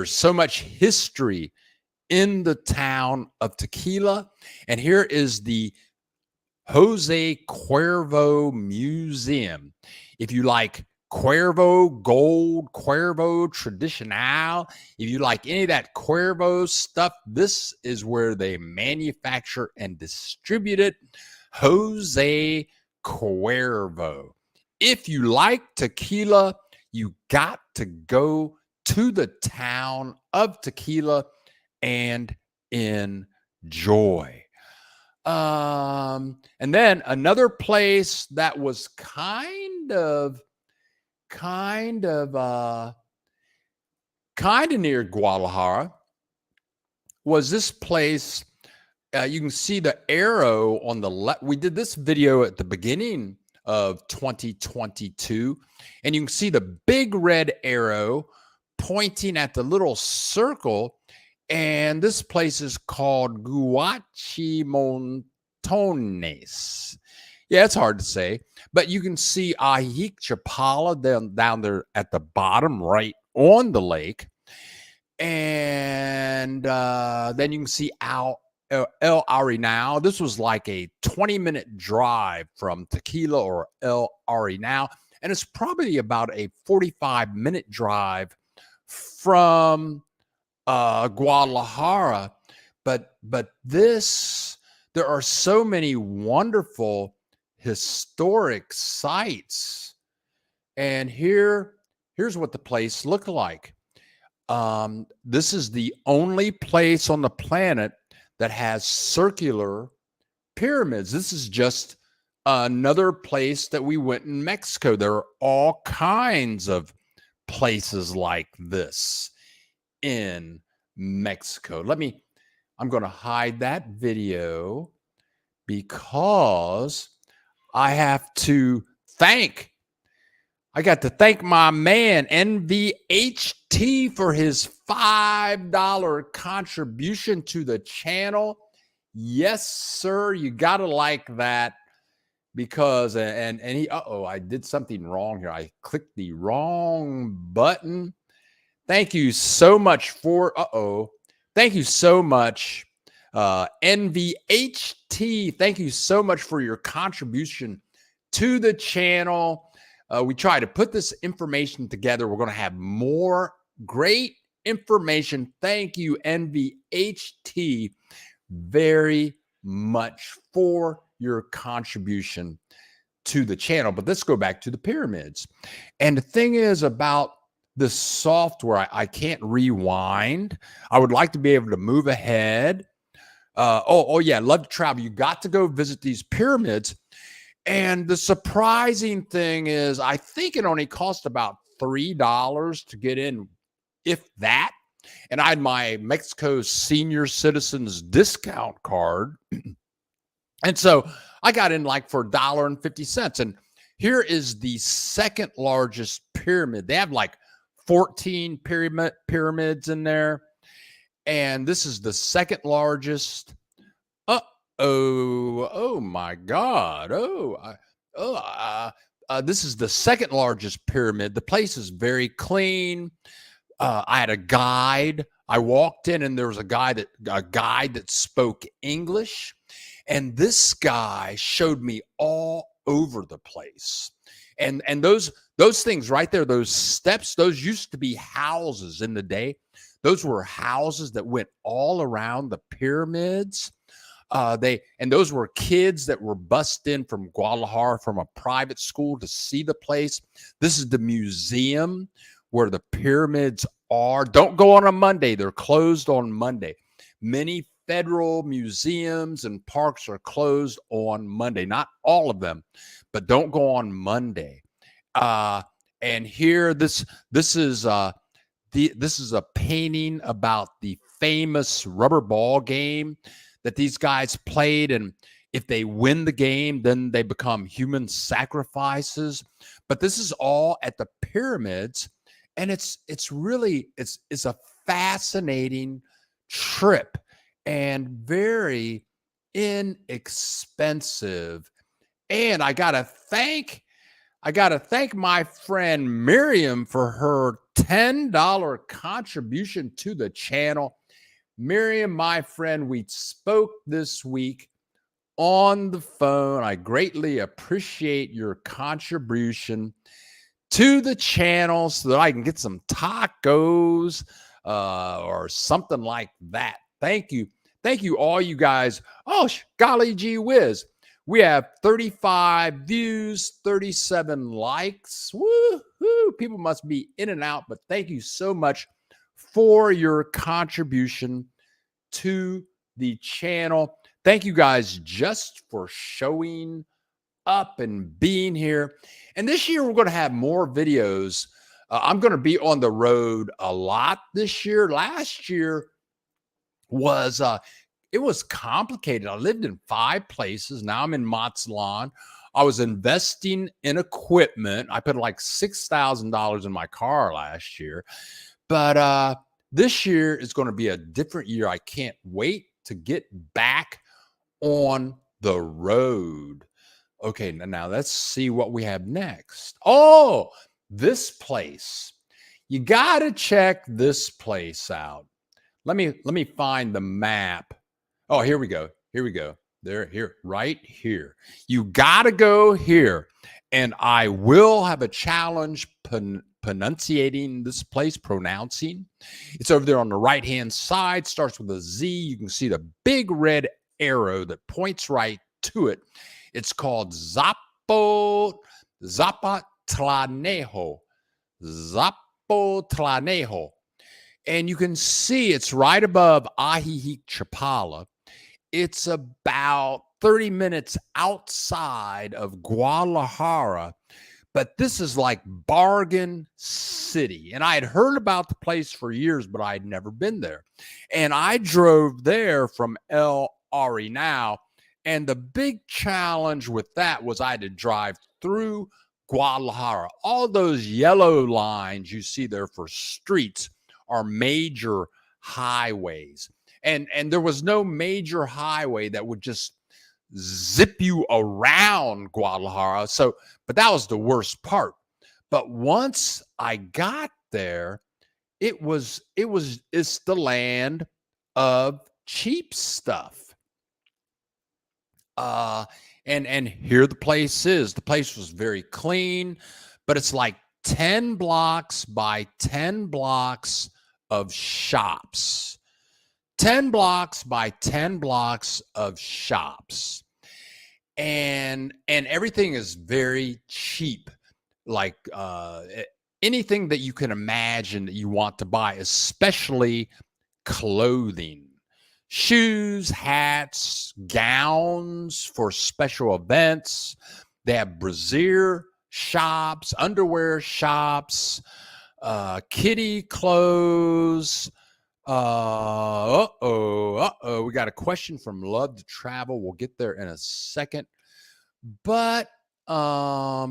so much history in the town of Tequila. And here is the Jose Cuervo Museum. If you like Cuervo Gold, Cuervo Tradicional, if you like any of that Cuervo stuff, this is where they manufacture and distribute it. Jose Cuervo. If you like tequila, you got to go to the town of Tequila and enjoy. And then another place that was kind of near Guadalajara was this place You can see the arrow on the left. We did this video at the beginning of 2022, and you can see the big red arrow pointing at the little circle. And this place is called Guachimontones. Yeah, it's hard to say, but you can see Ahic Chapala down there at the bottom right on the lake. And then you can see El Arenal. This was like a 20-minute drive from Tequila or El Arenal, and it's probably about a 45-minute drive from Guadalajara. But this, there are so many wonderful historic sites, and here's what the place looked like. This is the only place on the planet that has circular pyramids. This is just another place that we went in Mexico. There are all kinds of places like this in Mexico. I'm going to hide that video because I got to thank my man NVHT for his $5 contribution to the channel. Yes, sir. You got to like that because, and he, I did something wrong here. I clicked the wrong button. Thank you so much thank you so much, NVHT. Thank you so much for your contribution to the channel. We try to put this information together. We're going to have more great information. Thank you, NVHT, very much for your contribution to the channel. But let's go back to the pyramids. And the thing is about this software, I can't rewind. I would like to be able to move ahead. Yeah, love to travel. You got to go visit these pyramids. And the surprising thing is, I think it only cost about $3 to get in, if that. And I had my Mexico senior citizens discount card. And so I got in like for $1.50. And here is the second largest pyramid. They have like 14 pyramids in there. And this is the second largest. Oh my God. This is the second largest pyramid. The place is very clean. I had a guide. I walked in and there was a guide that spoke English. And this guy showed me all over the place. And those things right there, those steps, those used to be houses in the day. Those were houses that went all around the pyramids. Those were kids that were bussed in from Guadalajara from a private school to see the place. This is the museum where the pyramids are. Don't go on a Monday. They're closed on Monday. Many federal museums and parks are closed on Monday. Not all of them, but don't go on Monday. And here, this is a painting about the famous rubber ball game that these guys played, and if they win the game, then they become human sacrifices. But this is all at the pyramids, and it's a fascinating trip and very inexpensive. And I gotta thank my friend Miriam for her $10 contribution to the channel. Miriam, my friend, we spoke this week on the phone. I greatly appreciate your contribution to the channel so that I can get some tacos or something like that. Thank you. Thank you, all you guys. Oh, golly gee whiz. We have 35 views, 37 likes. Woo-hoo. People must be in and out, but thank you so much for your contribution to the channel. Thank you guys just for showing up and being here. And this year, we're going to have more videos. I'm going to be on the road a lot this year. Last year was it was complicated. I lived in 5 places. Now I'm in Mazatlan. I was investing in equipment. I put like $6,000 in my car last year. But this year is going to be a different year. I can't wait to get back on the road. Okay, now let's see what we have next. Oh, this place. You got to check this place out. Let me find the map. Oh, here we go. Here we go. Here, right here. You got to go here. And I will have a challenge pronunciating this place, pronouncing. It's over there on the right-hand side, starts with a Z. You can see the big red arrow that points right to it. It's called Zapotlanejo. Zapotlanejo. And you can see it's right above Ajijic Chapala. It's about 30 minutes outside of Guadalajara, but this is like Bargain City. And I had heard about the place for years, but I had never been there. And I drove there from El Arenal. And the big challenge with that was I had to drive through Guadalajara. All those yellow lines you see there for streets are major highways. And there was no major highway that would just zip you around Guadalajara. But that was the worst part. But once I got there, it's the land of cheap stuff. And here the place is. The place was very clean, but it's like 10 blocks by 10 blocks of shops. 10 blocks by 10 blocks of shops. And everything is very cheap. Like anything that you can imagine that you want to buy, especially clothing. Shoes, hats, gowns for special events. They have brassiere shops, underwear shops, kiddie clothes. We got a question from Love to Travel. We'll get there in a second. But I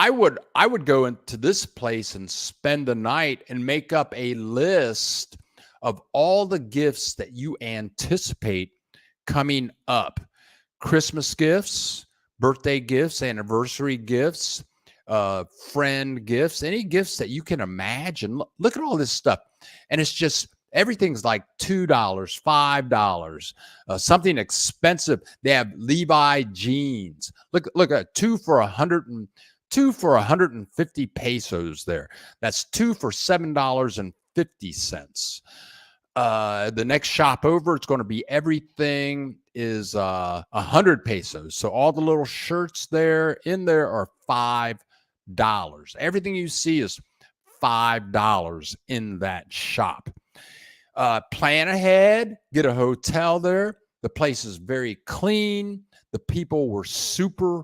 would go into this place and spend the night and make up a list of all the gifts that you anticipate coming up. Christmas gifts, birthday gifts, anniversary gifts, friend gifts, any gifts that you can imagine. Look at all this stuff. And it's just, everything's like $2, $5, something expensive. They have Levi jeans. Look at 2 for 150 pesos there. That's 2 for $7.50. The next shop over, it's going to be everything is 100 pesos. So all the little shirts in there are $5. Everything you see is $5 in that shop. Plan ahead, get a hotel there. The place is very clean. The people were super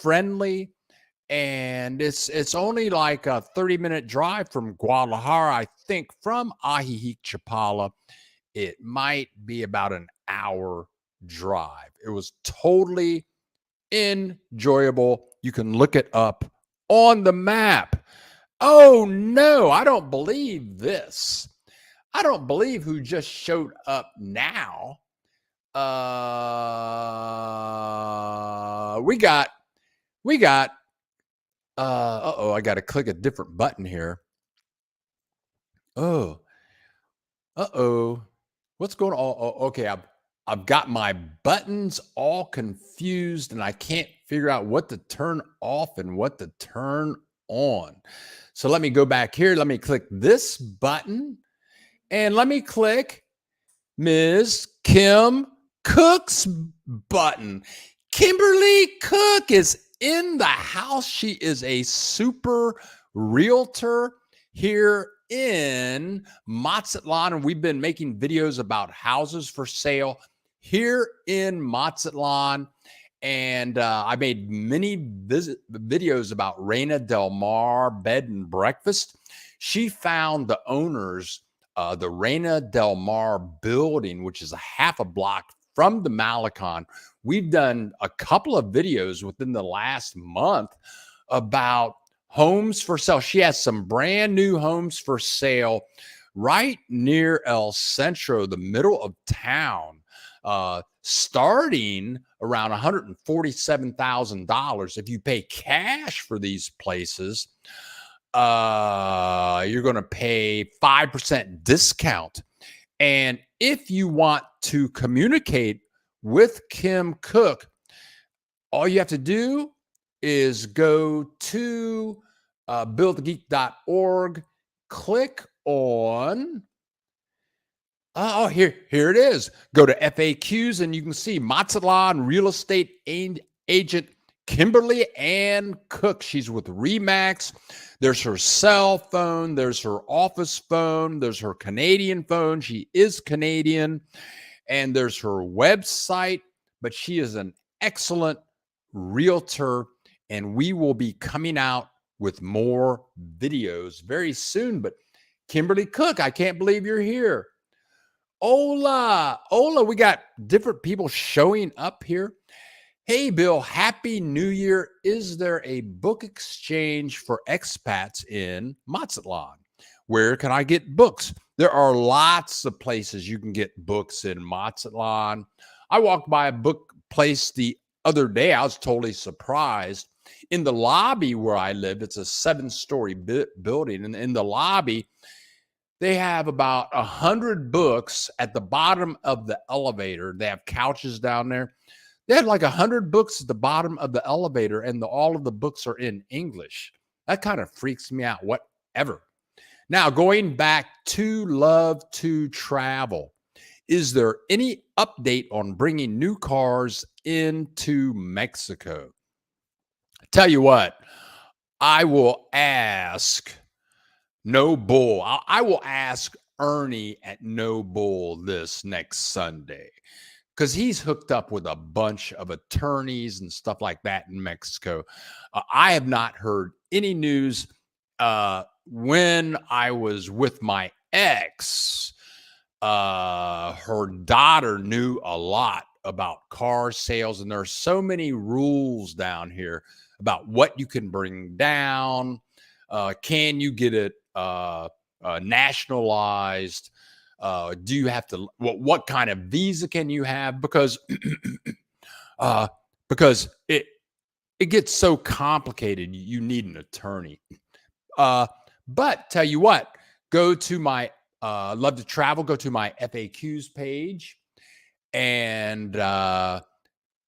friendly. And it's only like a 30-minute drive from Guadalajara. I think from Ajijic Chapala, it might be about an hour drive. It was totally enjoyable. You can look it up on the map. Oh, no, I don't believe this. I don't believe who just showed up now. We got I got to click a different button here. What's going on? Okay, I've got my buttons all confused and I can't figure out what to turn off and what to turn on. So let me go back here. Let me click this button and let me click Ms. Kim Cook's button. Kimberly Cook is in the house. She is a super realtor here in Mazatlan, and we've been making videos about houses for sale here in Mazatlan. And I made many videos about Reina del Mar Bed and Breakfast. She found the owners the Reina del Mar building, which is a half a block from the Malecon. We've done a couple of videos within the last month about homes for sale. She has some brand new homes for sale right near El Centro, the middle of town, starting around $147,000. If you pay cash for these places, you're going to pay 5% discount. And if you want to communicate with Kim Cook, all you have to do is go to buildthegeek.org, click on, here it is. Go to FAQs and you can see Mazatlan real estate agent Kimberly Ann Cook. She's with Remax. There's her cell phone. There's her office phone. There's her Canadian phone. She is Canadian. And there's her website. But she is an excellent realtor. And we will be coming out with more videos very soon. But Kimberly Cook, I can't believe you're here. Hola, we got different people showing up here. Hey, Bill, Happy New Year. Is there a book exchange for expats in Mazatlan? Where can I get books? There are lots of places you can get books in Mazatlan. I walked by a book place the other day. I was totally surprised. In the lobby where I live, it's a 7-story building. And in the lobby, they have about 100 books at the bottom of the elevator. They have couches down there. They had like 100 books at the bottom of the elevator, and all of the books are in English. That kind of freaks me out, whatever. Now, going back to Love to Travel, is there any update on bringing new cars into Mexico? Tell you what, I will ask No Bull. I will ask Ernie at No Bull this next Sunday, because he's hooked up with a bunch of attorneys and stuff like that in Mexico. I have not heard any news. When I was with my ex, her daughter knew a lot about car sales, and there are so many rules down here about what you can bring down. Can you get it nationalized? Do you have to, what kind of visa can you have? Because it gets so complicated, you need an attorney. But tell you what, go to my Love to Travel, go to my FAQs page and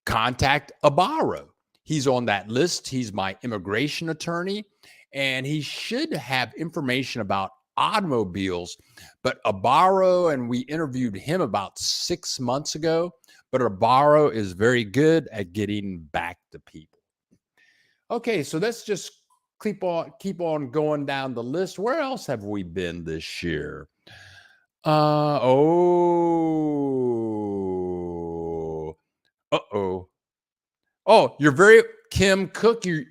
contact Abaro. He's on that list. He's my immigration attorney, and he should have information about automobiles. But Abaro, and we interviewed him about 6 months ago, but Abaro is very good at getting back to people. Okay, so let's just keep on going down the list. Where else have we been this year? Oh, you're very Kim Cook. You're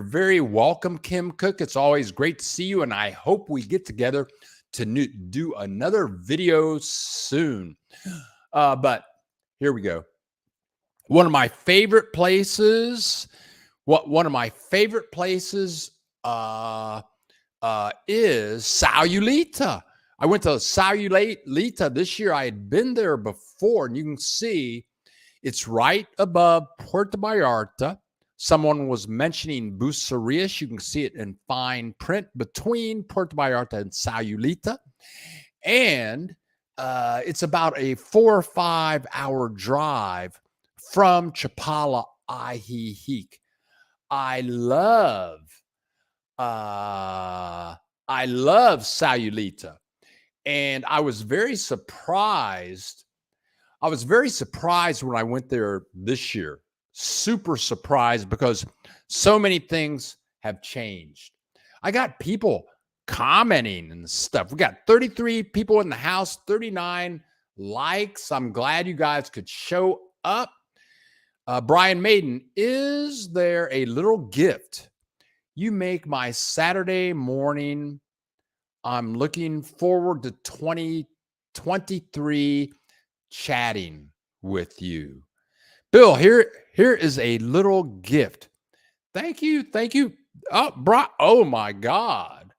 very welcome, Kim Cook. It's always great to see you, and I hope we get together to do another video soon. But here we go. One of my favorite places. One of my favorite places is Sayulita. I went to Sayulita this year. I had been there before, and you can see it's right above Puerto Vallarta. Someone was mentioning Bucerias. You can see it in fine print between Puerto Vallarta and Sayulita. And it's about a 4 or 5 hour drive from Chapala, Ajijic. I love Sayulita. And I was very surprised. I was very surprised when I went there this year. Super surprised, because so many things have changed. I got people commenting and stuff. We got 33 people in the house, 39 likes. I'm glad you guys could show up. Brian Maiden, is there a little gift? You make my Saturday morning I'm looking forward to 2023 chatting with you. Bill, here is a little gift. Thank you. Thank you. Oh my God.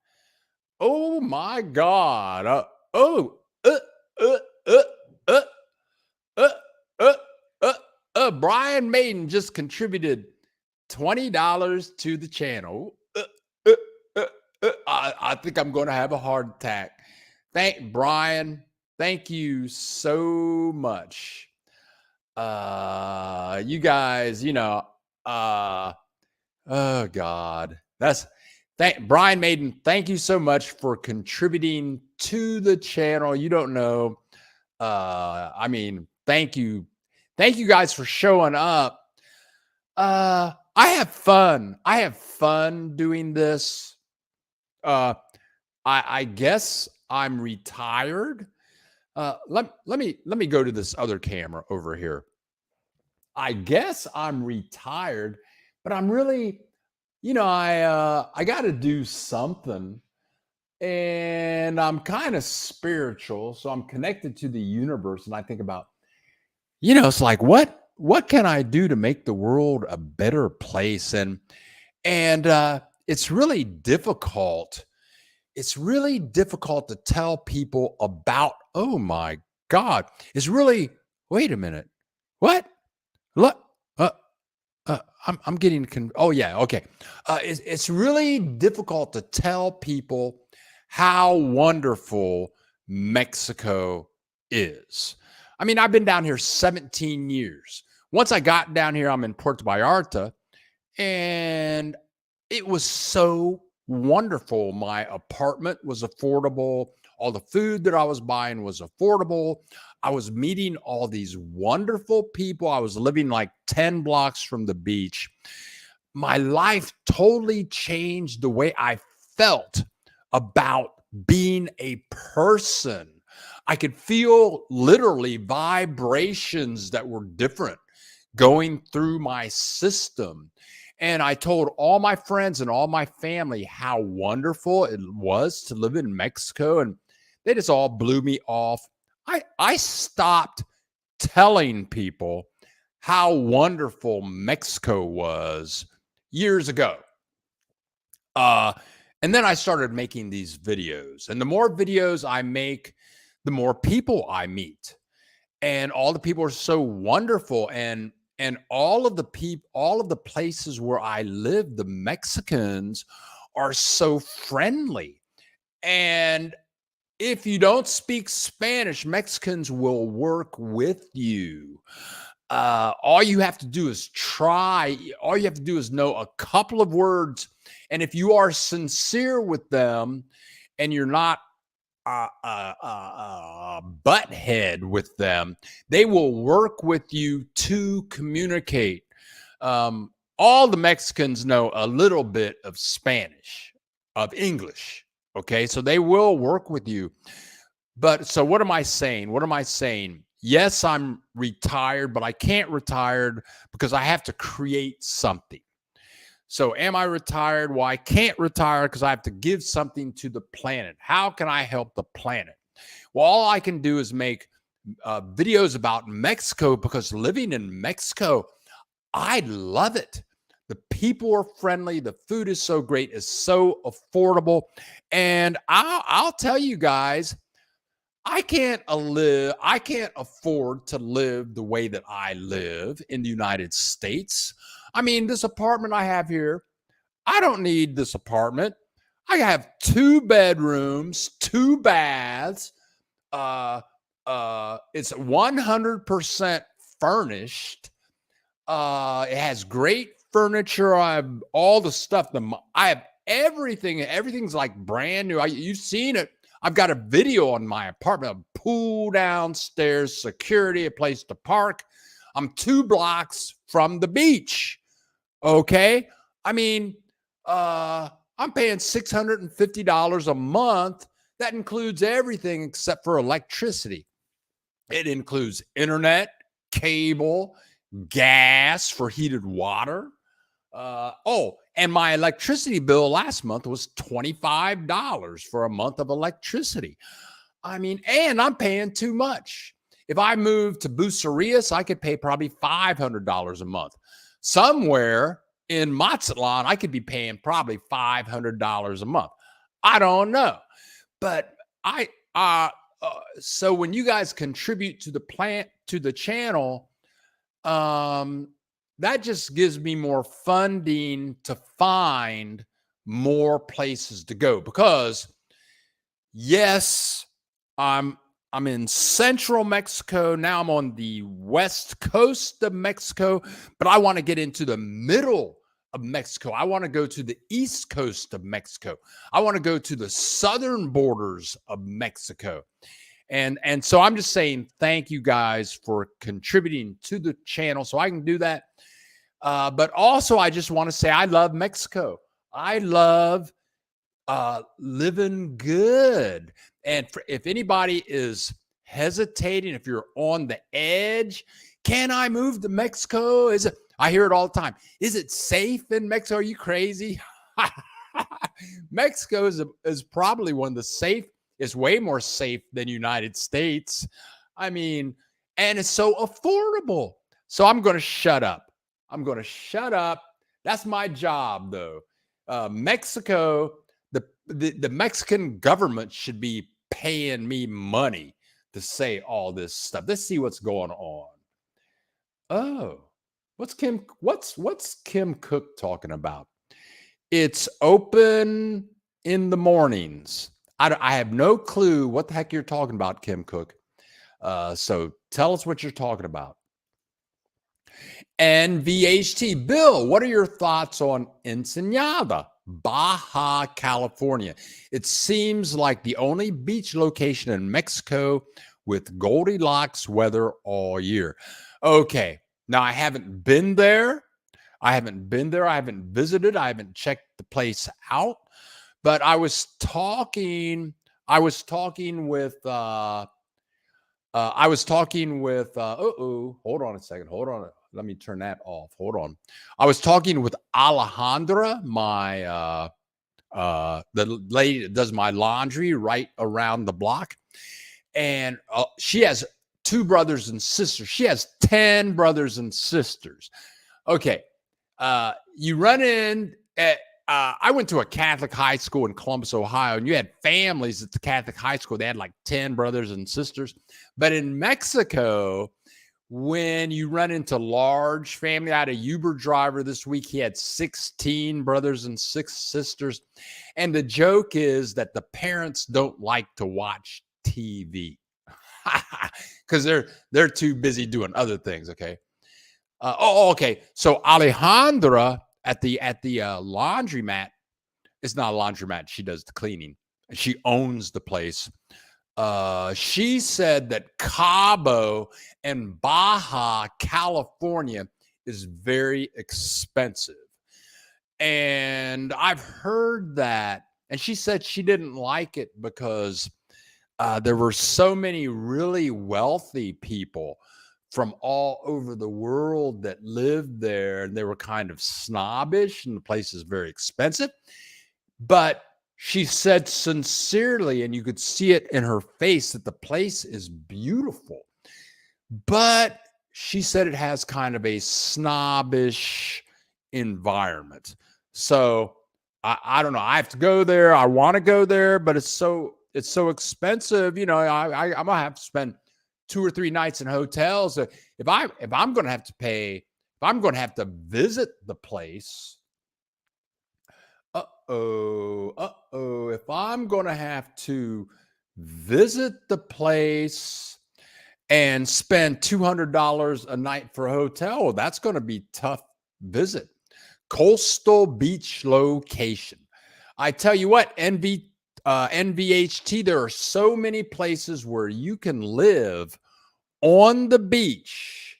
Oh my God. Oh, uh, uh, uh, uh, uh, uh, uh, Brian Maiden just contributed $20 to the channel. Uh, I think I'm going to have a heart attack. Thank Brian. Thank you so much. You guys, oh God, thank Brian Maiden. Thank you so much for contributing to the channel. You don't know. I mean, thank you. Thank you guys for showing up. I have fun. I have fun doing this. I guess I'm retired. Let me go to this other camera over here. I guess I'm retired, but I'm really, I got to do something, and I'm kind of spiritual, so I'm connected to the universe, and I think about, it's like what can I do to make the world a better place, and it's really difficult. It's really difficult to tell people about. Oh my God! It's really. Wait a minute. What? Look. I'm getting. Oh yeah. Okay. It's really difficult to tell people how wonderful Mexico is. I mean, I've been down here 17 years. Once I got down here, I'm in Puerto Vallarta, and it was so wonderful. My apartment was affordable. All the food that I was buying was affordable. I was meeting all these wonderful people. I was living like 10 blocks from the beach. My life totally changed the way I felt about being a person. I could feel literally vibrations that were different going through my system. And I told all my friends and all my family how wonderful it was to live in Mexico. And they just all blew me off. I stopped telling people how wonderful Mexico was years ago. And then I started making these videos. And the more videos I make, the more people I meet. And all the people are so wonderful. And all of the places where I live, the Mexicans are so friendly. And if you don't speak Spanish, Mexicans will work with you. All you have to do is try. All you have to do is know a couple of words. And if you are sincere with them and you're not butthead with them, they will work with you to communicate. All the Mexicans know a little bit of Spanish, of English. Okay, so they will work with you. But so what am I saying? What am I saying? Yes, I'm retired, but I can't retire because I have to create something. So am I retired? Well, I can't retire because I have to give something to the planet. How can I help the planet? Well, all I can do is make videos about Mexico, because living in Mexico, I love it. The people are friendly. The food is so great. It's so affordable. And I'll tell you guys, I can't afford to live the way that I live in the United States. I mean, this apartment I have here, I don't need this apartment. I have 2 bedrooms, 2 baths. It's 100% furnished. It has great furniture. I have all the stuff. I have everything. Everything's like brand new. You've seen it. I've got a video on my apartment, a pool downstairs, security, a place to park. I'm 2 blocks from the beach. Okay. I mean, I'm paying $650 a month. That includes everything except for electricity. It includes internet, cable, gas for heated water. And my electricity bill last month was $25 for a month of electricity. I mean, and I'm paying too much. If I moved to Bucerias, I could pay probably $500 a month. Somewhere in Mazatlan, I could be paying probably $500 a month. I don't know. But so when you guys contribute to the channel, that just gives me more funding to find more places to go, because yes, I'm in central Mexico. Now I'm on the west coast of Mexico, but I want to get into the middle of Mexico. I want to go to the east coast of Mexico. I want to go to the southern borders of Mexico. And so I'm just saying thank you guys for contributing to the channel so I can do that. But also I just want to say I love Mexico. I love living good. And if anybody is hesitating, if you're on the edge, can I move to Mexico? I hear it all the time. Is it safe in Mexico? Are you crazy? Mexico is probably one of the safe. It's way more safe than United States. I mean, and it's so affordable. So I'm going to shut up. That's my job, though. Mexico, the Mexican government should be paying me money to say all this stuff. Let's see what's going on. Oh, what's Kim Cook talking about? It's open in the mornings. I have no clue what the heck you're talking about, Kim Cook. So tell us what you're talking about. And VHT, Bill, what are your thoughts on Ensenada, Baja California? It seems like the only beach location in Mexico with Goldilocks weather all year. Okay, now I haven't been there. I haven't visited. I haven't checked the place out. But I was talking with hold on a second. Hold on. Let me turn that off. Hold on. I was talking with Alejandra, my the lady that does my laundry right around the block. And she has 2 brothers and sisters. She has 10 brothers and sisters. Okay. You run in at I went to a Catholic high school in Columbus, Ohio, and you had families at the Catholic high school. They had like 10 brothers and sisters. But in Mexico, when you run into large family, I had a Uber driver this week. He had 16 brothers and 6 sisters. And the joke is that the parents don't like to watch TV because they're too busy doing other things. Okay. Okay. So Alejandra at the laundromat, it's not a laundromat. She does the cleaning and she owns the place. She said that Cabo and Baja California is very expensive. And I've heard that. And she said she didn't like it because there were so many really wealthy people from all over the world that lived there, and they were kind of snobbish, and the place is very expensive. But she said sincerely, and you could see it in her face, that the place is beautiful. But she said it has kind of a snobbish environment. So I don't know. I have to go there. I want to go there, but it's so expensive. You know, I'm gonna have to spend 2 or 3 nights in hotels. If I'm going to have to pay, if I'm going to have to visit the place, if I'm going to have to visit the place and spend $200 a night for a hotel, that's going to be tough visit. Coastal beach location. I tell you what, NVHT, there are so many places where you can live on the beach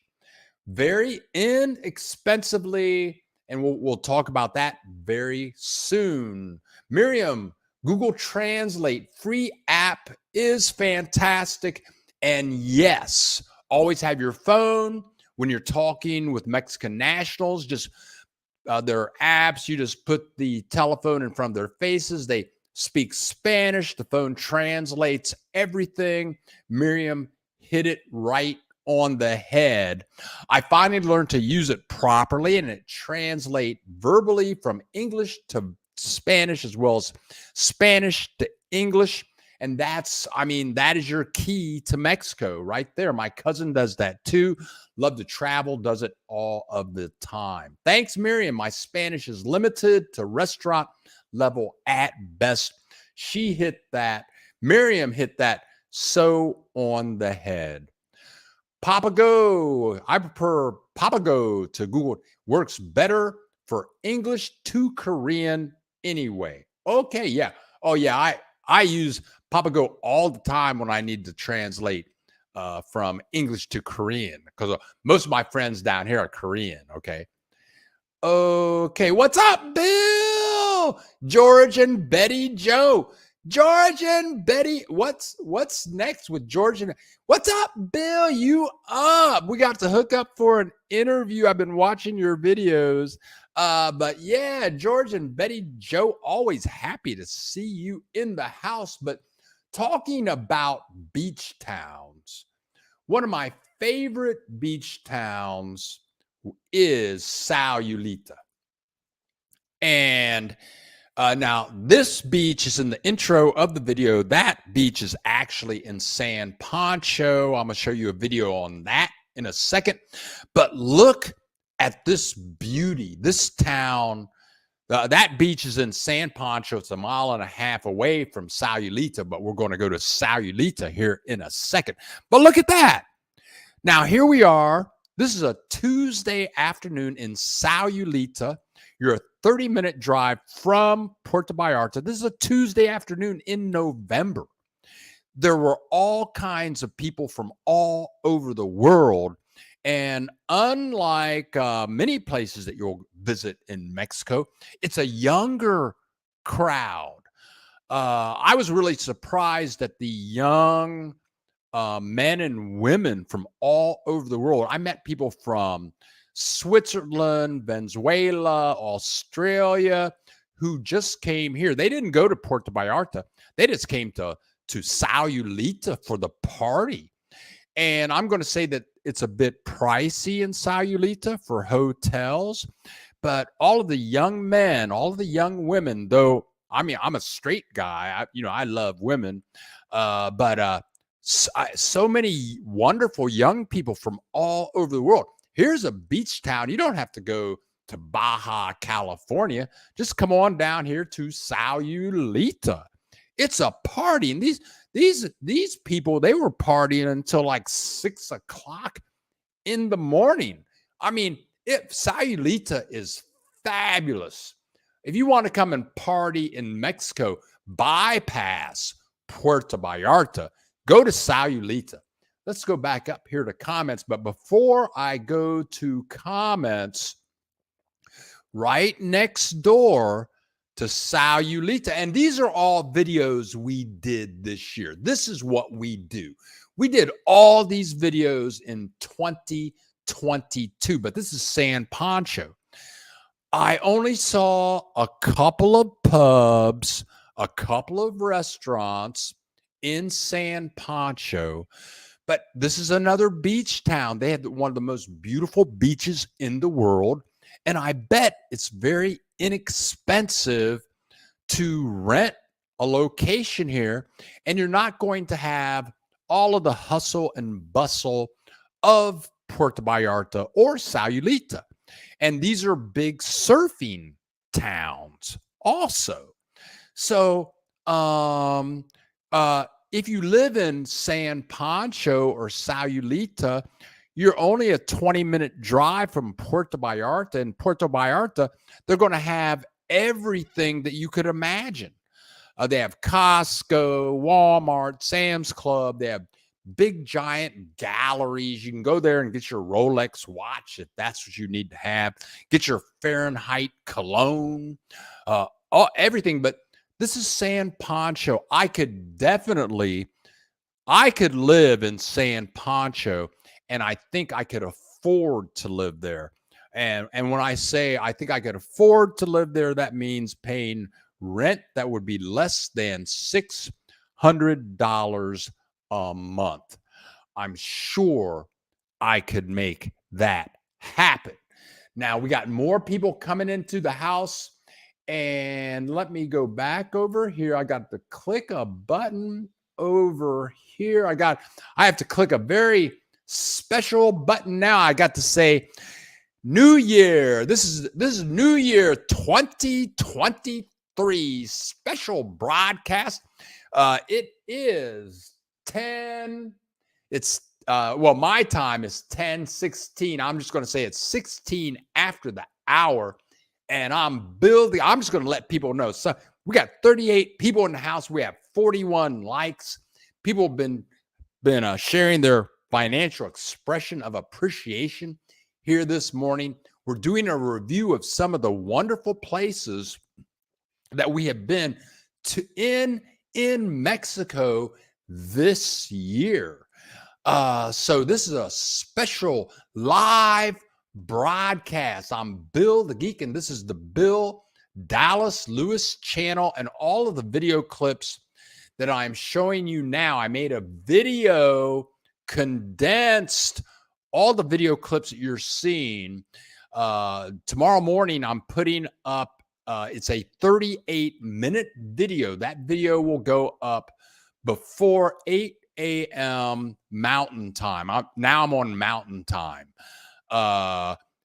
very inexpensively, and we'll talk about that very soon. Miriam, Google Translate free app is fantastic. And yes, always have your phone when you're talking with Mexican nationals. Just There are apps. You just put the telephone in front of their faces. They speak Spanish. The phone translates everything. Miriam hit it right on the head. I finally learned to use it properly, and it translates verbally from English to Spanish as well as Spanish to English. And that's, I mean, that is your key to Mexico right there. My cousin does that too. Love to travel, does it all of the time. Thanks, Miriam. My Spanish is limited to restaurant level at best. She hit that. Miriam hit that so on the head. Papago. I prefer Papago to Google. Works better for English to Korean anyway. Okay, yeah. Oh, yeah. I use Papago all the time when I need to translate from English to Korean, because most of my friends down here are Korean. Okay. Okay. What's up, Bill? George and Betty Joe. George and Betty, what's next with George and what's up, Bill? You up? We got to hook up for an interview. I've been watching your videos. But yeah, George and Betty Joe, always happy to see you in the house. But talking about beach towns, one of my favorite beach towns is Sayulita. And now, this beach is in the intro of the video. That beach is actually in San Pancho. I'm going to show you a video on that in a second. But look at this beauty, this town. That beach is in San Pancho. It's 1.5 miles away from Sayulita, but we're going to go to Sayulita here in a second. But look at that. Now, here we are. This is a Tuesday afternoon in Sayulita. You're a 30-minute drive from Puerto Vallarta. This is a Tuesday afternoon in November. There were all kinds of people from all over the world. And unlike many places that you'll visit in Mexico, it's a younger crowd. I was really surprised at the young men and women from all over the world. I met people from Switzerland, Venezuela, Australia, who just came here. They didn't go to Puerto Vallarta. They just came to Sayulita for the party. And I'm going to say that it's a bit pricey in Sayulita for hotels, but all of the young men, all of the young women, though, I mean, I'm a straight guy. I love women, but so many wonderful young people from all over the world. Here's a beach town. You don't have to go to Baja, California. Just come on down here to Sayulita. It's a party. And these people, they were partying until like 6 o'clock in the morning. I mean, Sayulita is fabulous. If you want to come and party in Mexico, bypass Puerto Vallarta, go to Sayulita. Let's go back up here to comments. But before I go to comments, right next door to Sayulita, and these are all videos we did this year. This is what we do. We did all these videos in 2022, but this is San Pancho. I only saw a couple of pubs, a couple of restaurants in San Pancho. But this is another beach town. They have one of the most beautiful beaches in the world. And I bet it's very inexpensive to rent a location here. And you're not going to have all of the hustle and bustle of Puerto Vallarta or Sayulita. And these are big surfing towns also. So, if you live in San Pancho or Sayulita, you're only a 20-minute drive from Puerto Vallarta. In Puerto Vallarta, they're going to have everything that you could imagine. They have Costco, Walmart, Sam's Club. They have big, giant galleries. You can go there and get your Rolex watch if that's what you need to have. Get your Fahrenheit cologne, everything. But this is San Pancho. I could live in San Pancho, and I think I could afford to live there. And when I say I think I could afford to live there, that means paying rent that would be less than $600 a month. I'm sure I could make that happen. Now we got more people coming into the house, and let me go back over here. I got to click a button over here. I have to click a very special button now. I got to say New Year. This is New Year 2023 special broadcast. It is 10. It's well, my time is 10:16. I'm just going to say it's 16 after the hour, and I'm just going to let people know. So we got 38 people in the house. We have 41 likes. People have been sharing their financial expression of appreciation here this morning. We're doing a review of some of the wonderful places that we have been to in Mexico this year. So this is a special live broadcast. I'm Bill the Geek, and this is the Bill Dallas Lewis channel, and all of the video clips that I'm showing you now. I made a video condensed all the video clips that you're seeing. Tomorrow morning, I'm putting up, it's a 38-minute video. That video will go up before 8 a.m. Mountain Time. I'm on Mountain Time.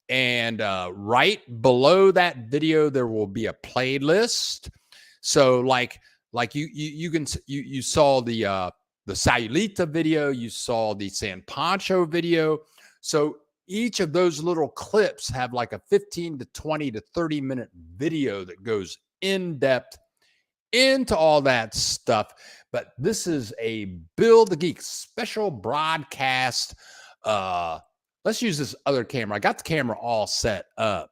And right below that video, there will be a playlist. So like you saw the Sayulita video, you saw the San Pancho video. So each of those little clips have like a 15 to 20 to 30 minute video that goes in depth into all that stuff. But this is a Bill the Geek special broadcast. Let's use this other camera. I got the camera all set up.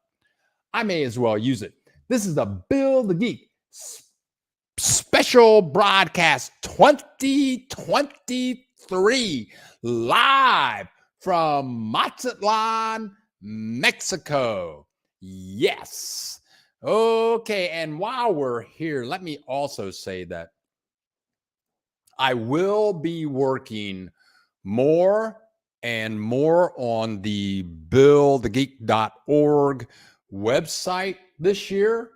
I may as well use it. This is the Bill the Geek special broadcast 2023 live from Mazatlan, Mexico. Yes. Okay. And while we're here, let me also say that I will be working more and more on the billthegeek.org website this year.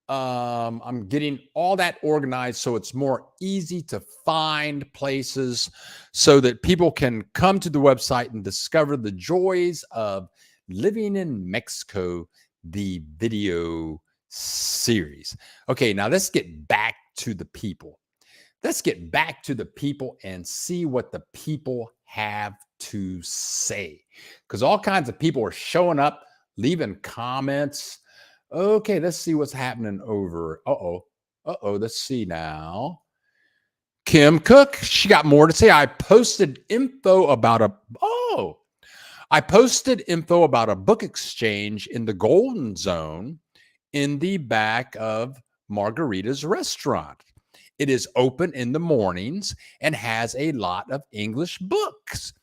I'm getting all that organized so it's more easy to find places so that people can come to the website and discover the joys of living in Mexico, the video series. Okay, now let's get back to the people. Let's get back to the people and see what the people have to say, because all kinds of people are showing up, leaving comments. Okay, let's see what's happening over. Let's see now. Kim Cook, she got more to say. I posted info about a book exchange in the Golden Zone in the back of Margarita's restaurant. It is open in the mornings and has a lot of English books.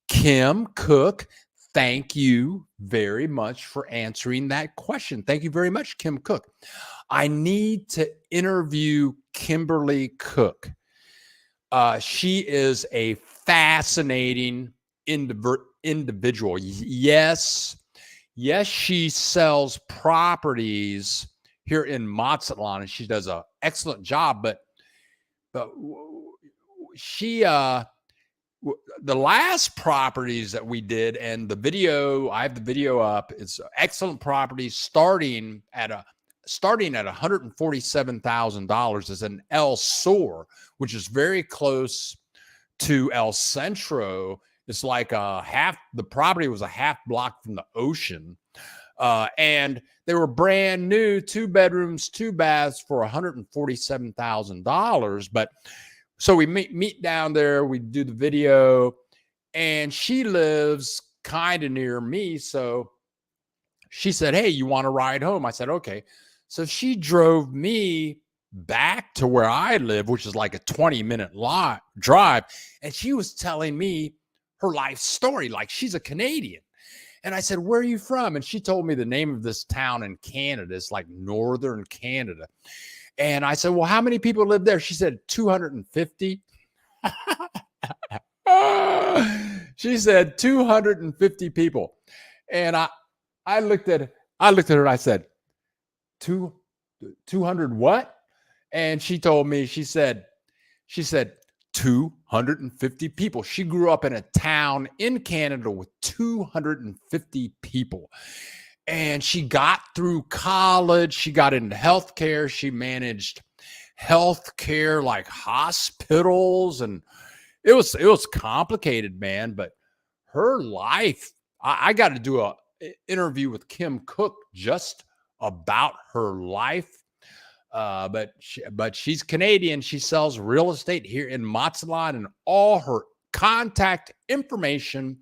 Kim Cook, thank you very much for answering that question. Thank you very much, Kim Cook. I need to interview Kimberly Cook. She is a fascinating individual. Yes, she sells properties here in Mazatlan, and she does an excellent job. But she the last properties that we did, and the video, I have the video up. It's excellent properties starting at $147,000 is in El Sur, which is very close to El Centro. It's like the property was a half block from the ocean. And they were brand new, 2 bedrooms, 2 baths for $147,000. But so we meet down there, we do the video, and she lives kind of near me. So she said, "Hey, you want to ride home?" I said, "Okay." So she drove me back to where I live, which is like a 20-minute drive. And she was telling me her life story, like she's a Canadian. And I said, where are you from? And she told me the name of this town in Canada. It's like northern Canada. And I said, well, how many people live there? She said 250. She said 250 people. And I looked at her and I said, 200 what? And she told me, she said 250 people. She grew up in a town in Canada with 250 people. And she got through college. She got into healthcare. She managed healthcare like hospitals, and it was complicated, man. But her life, I got to do a interview with Kim Cook just about her life. But she's Canadian. She sells real estate here in Mazatlan, and all her contact information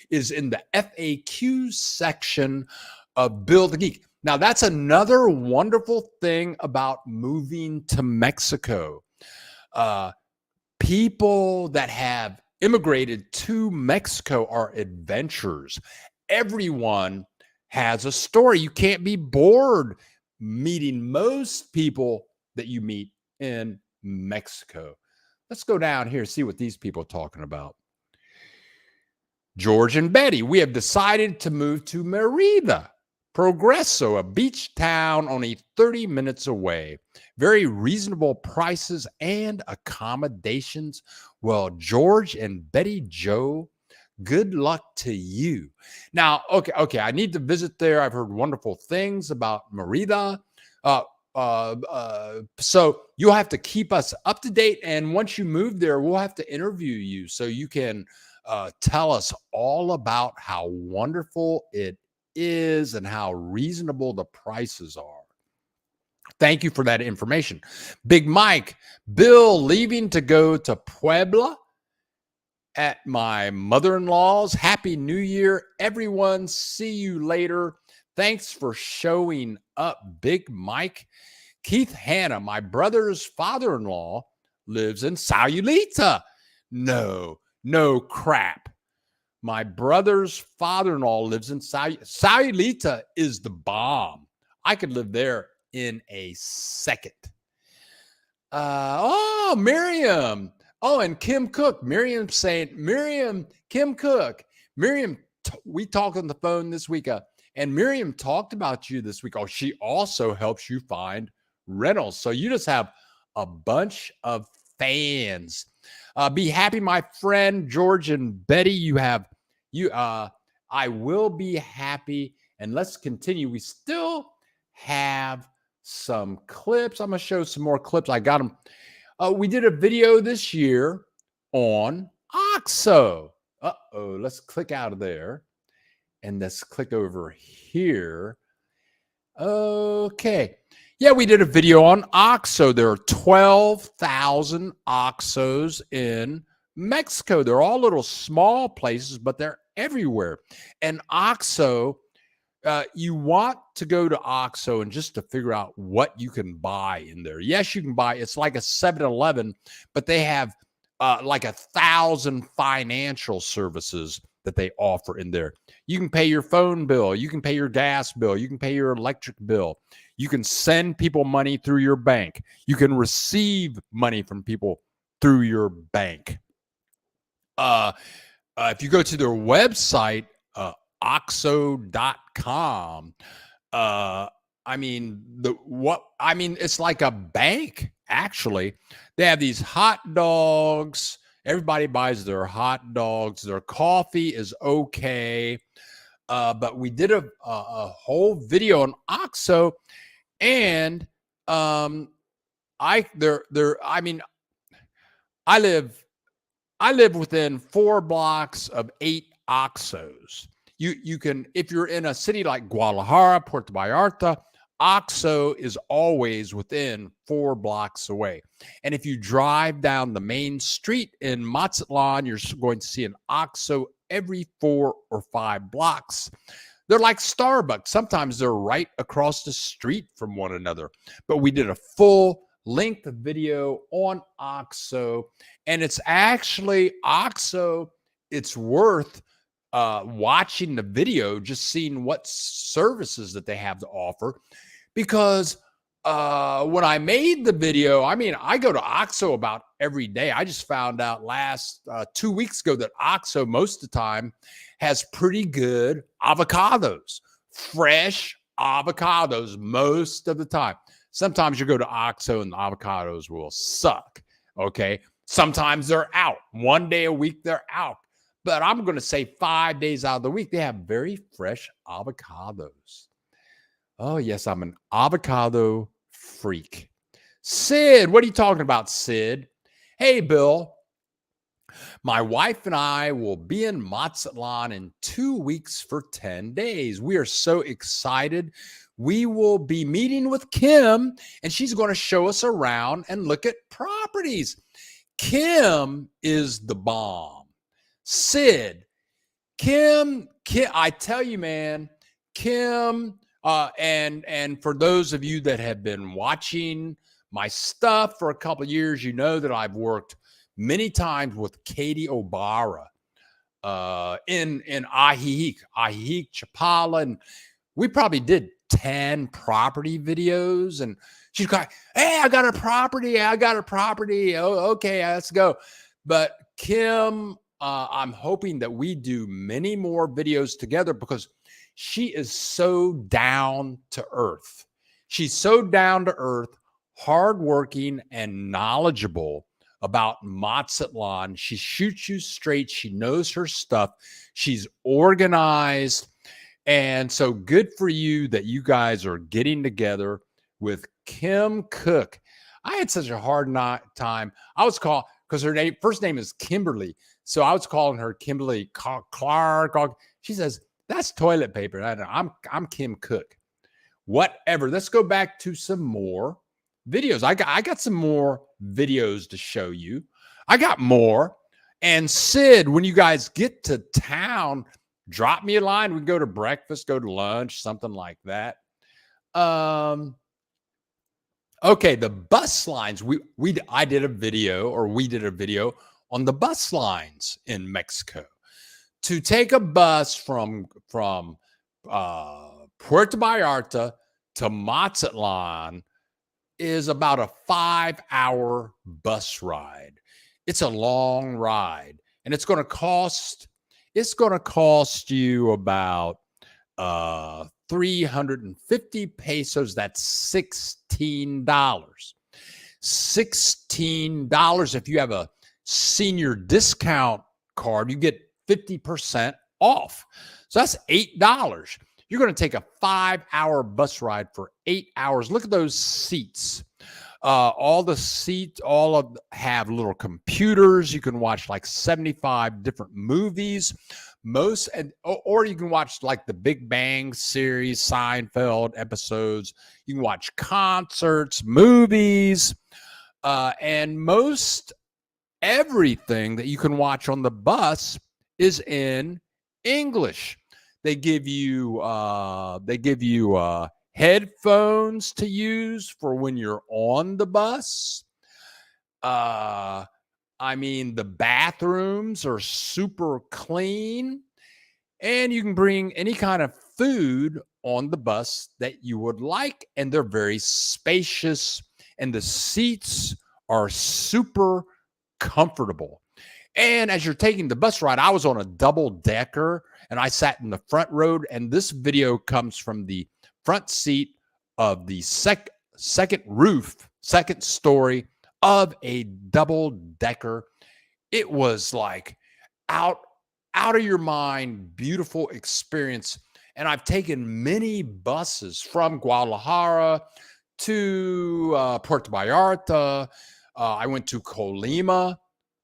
is in the FAQ section of Build a Geek. Now, that's another wonderful thing about moving to Mexico. People that have immigrated to Mexico are adventurers. Everyone has a story. You can't be bored meeting most people that you meet in Mexico. Let's go down here and see what these people are talking about. George and Betty, we have decided to move to Merida, Progreso, a beach town only 30 minutes away. Very reasonable prices and accommodations. Well, George and Betty Joe, good luck to you. Now, okay, I need to visit there. I've heard wonderful things about Merida. So you'll have to keep us up to date. And once you move there, we'll have to interview you so you can tell us all about how wonderful it is and how reasonable the prices are. Thank you for that information. Big Mike, Bill leaving to go to Puebla at my mother-in-law's. Happy New Year, everyone. See you later. Thanks for showing up, Big Mike. Keith Hanna, my brother's father-in-law, lives in Sayulita. No crap. My brother's father-in-law lives in Sayulita is the bomb. I could live there in a second. Miriam. Oh, and Kim Cook. Miriam, Kim Cook. Miriam, we talked on the phone this week, and Miriam talked about you this week. Oh, she also helps you find rentals. So you just have a bunch of fans. Be happy, my friend George and Betty. I will be happy. And let's continue. We still have some clips. I'm going to show some more clips. I got them. We did a video this year on OXO. Let's click out of there. And let's click over here. Okay. Yeah, we did a video on OXO. There are 12,000 OXOs in Mexico. They're all little small places, but they're everywhere. And OXO, you want to go to OXO and just to figure out what you can buy in there. Yes, you can buy. It's like a 7-Eleven, but they have like 1,000 financial services that they offer in there. You can pay your phone bill. You can pay your gas bill. You can pay your electric bill. You can send people money through your bank. You can receive money from people through your bank. If you go to their website, oxo.com, it's like a bank, actually. They have these hot dogs. Everybody buys their hot dogs. Their coffee is okay. But we did a whole video on OXO, and I live within 4 blocks of 8 OXOs. You can, if you're in a city like Guadalajara, Puerto Vallarta, OXO is always within 4 blocks away. And if you drive down the main street in Mazatlan, you're going to see an OXO every 4 or 5 blocks. They're like Starbucks. Sometimes they're right across the street from one another. But we did a full length video on OXO, and it's actually OXO. It's worth watching the video, just seeing what services that they have to offer. Because when I made the video, I mean, I go to OXO about every day. I just found out last 2 weeks ago that OXO most of the time has pretty good avocados, fresh avocados most of the time. Sometimes you go to OXO and the avocados will suck. Okay. Sometimes they're out. 1 day a week, they're out. But I'm going to say 5 days out of the week, they have very fresh avocados. Oh, yes, I'm an avocado freak. Sid, what are you talking about, Sid? Hey, Bill. My wife and I will be in Mazatlan in 2 weeks for 10 days. We are so excited. We will be meeting with Kim, and she's going to show us around and look at properties. Kim is the bomb. Sid, Kim, I tell you, man, Kim, and for those of you that have been watching my stuff for a couple of years, you know that I've worked many times with Katie Obara in Ajijic, Chapala, and we probably did 10 property videos, and she's like, hey, I got a property. Oh, okay, let's go. But Kim, I'm hoping that we do many more videos together because she is so down to earth. She's so down to earth, hardworking, and knowledgeable about Mazatlan. She shoots you straight. She knows her stuff. She's organized. And so good for you that you guys are getting together with Kim Cook. I had such a hard time. I was called, because her first name is Kimberly. So I was calling her Kimberly Clark. She says, that's toilet paper. I'm Kim Cook. Whatever. Let's go back to some more videos. I got some more videos to show you. I got more. And Sid, when you guys get to town, drop me a line. We can go to breakfast, go to lunch, something like that. Okay, the bus lines. We did a video on the bus lines in Mexico. To take a bus from Puerto Vallarta to Mazatlan is about a 5-hour bus ride. It's a long ride, and it's going to cost you about 350 pesos. That's $16. $16. If you have a senior discount card, you get 50% off. So that's $8. You're going to take a 5-hour bus ride for 8 hours. Look at those seats. All the seats, have little computers. You can watch like 75 different movies. Or you can watch like the Big Bang series, Seinfeld episodes. You can watch concerts, movies, and most everything that you can watch on the bus is in English. They give you headphones to use for when you're on the bus. I mean, the bathrooms are super clean, and you can bring any kind of food on the bus that you would like, and they're very spacious, and the seats are super comfortable. And as you're taking the bus ride, I was on a double decker and I sat in the front row, and this video comes from the front seat of the second story of a double decker. It was like out of your mind, beautiful experience. And I've taken many buses from Guadalajara to Puerto Vallarta. I went to Colima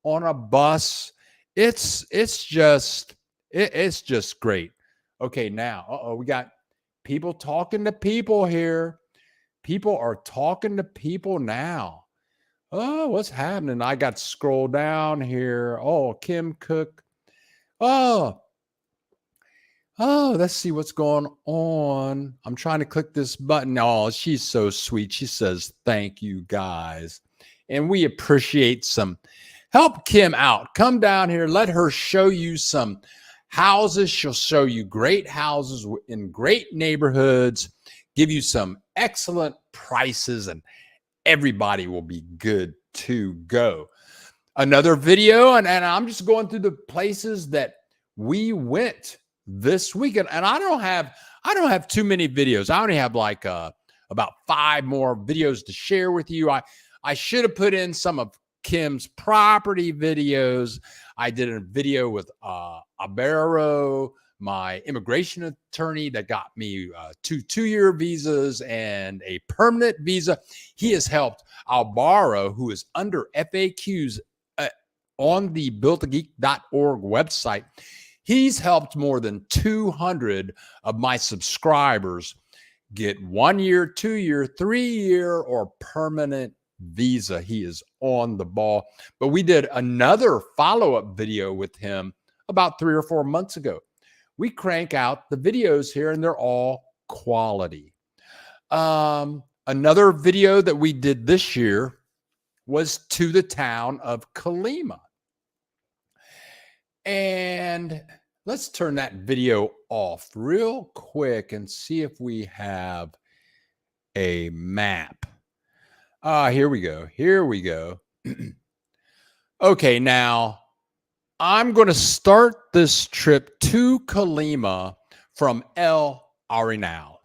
on a bus. It's just great. Okay, now, we got people talking to people here. People are talking to people now. Oh, what's happening? I got to scroll down here. Oh, Kim Cook. Oh, let's see what's going on. I'm trying to click this button. Oh, she's so sweet. She says, thank you, guys. And we appreciate some help Kim out. Come down here. Let her show you some houses. She'll show you great houses in great neighborhoods, give you some excellent prices, and everybody will be good to go. Another video, and I'm just going through the places that we went this weekend, and I don't have too many videos. I only have like about 5 more videos to share with you. I should have put in some of Kim's property videos. I did a video with Abero, my immigration attorney that got me 2 2-year visas and a permanent visa. He has helped Albaro, who is under FAQs on the builtageek.org website. He's helped more than 200 of my subscribers get 1 year, 2 year, 3 year, or permanent visa. He is on the ball. But we did another follow-up video with him about 3 or 4 months ago. We crank out the videos here, and they're all quality. Another video that we did this year was to the town of Colima. And let's turn that video off real quick and see if we have a map. Here we go. Here we go. Okay, now I'm going to start this trip to Colima from El Arenal.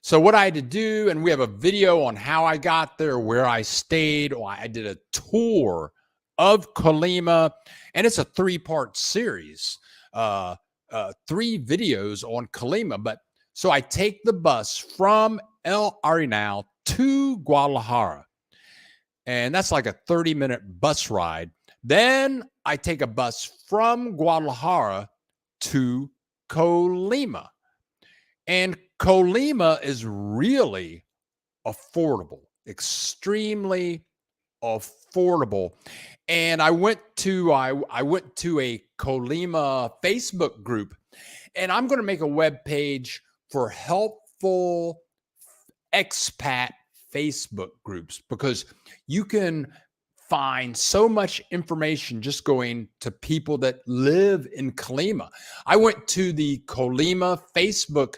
So what I had to do, and we have a video on how I got there, where I stayed. I did a tour of Colima, and it's a 3-part series, 3 videos on Colima. But so I take the bus from El Arenal to Guadalajara, and that's like a 30-minute bus ride. Then I take a bus from Guadalajara to Colima. And Colima is really affordable, extremely affordable. And I went to a Colima Facebook group, and I'm going to make a web page for helpful expat Facebook groups, because you can find so much information just going to people that live in Colima. I went to the Colima Facebook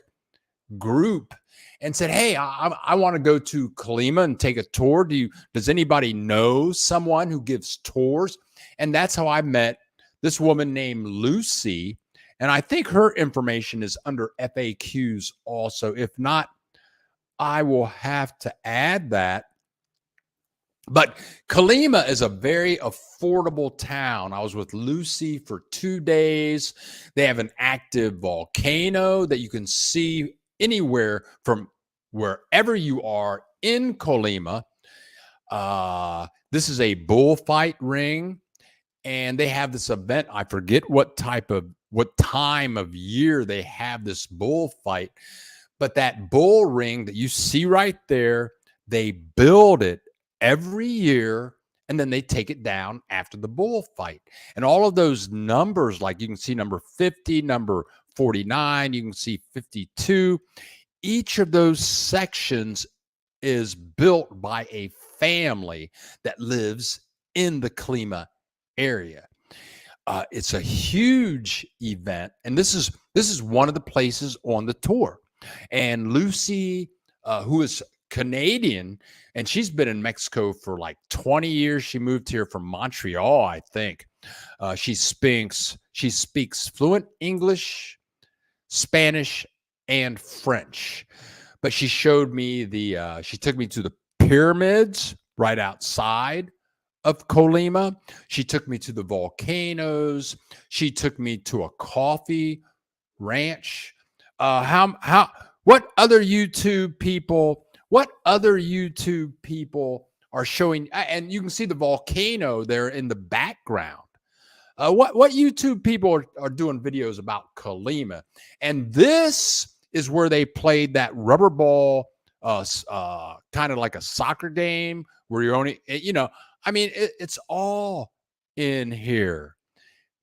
group and said, hey, I want to go to Colima and take a tour. Does anybody know someone who gives tours? And that's how I met this woman named Lucy. And I think her information is under FAQs also. If not, I will have to add that. But Colima is a very affordable town. I was with Lucy for 2 days. They have an active volcano that you can see anywhere from wherever you are in Colima. This is a bullfight ring, and they have this event. I forget what time of year they have this bullfight, but that bull ring that you see right there, they build it every year, and then they take it down after the bullfight. And all of those numbers, like you can see number 50, number 49, you can see 52. Each of those sections is built by a family that lives in the Colima area. It's a huge event, and this is one of the places on the tour. And Lucy, who is Canadian, and she's been in Mexico for like 20 years. She moved here from Montreal, I think. She speaks fluent English, Spanish, and French. But she showed me she took me to the pyramids right outside of Colima. She took me to the volcanoes. She took me to a coffee ranch. What other YouTube people are showing? And you can see the volcano there in the background. What YouTube people are doing videos about Colima? And this is where they played that rubber ball, kind of like a soccer game where you're only, it's all in here.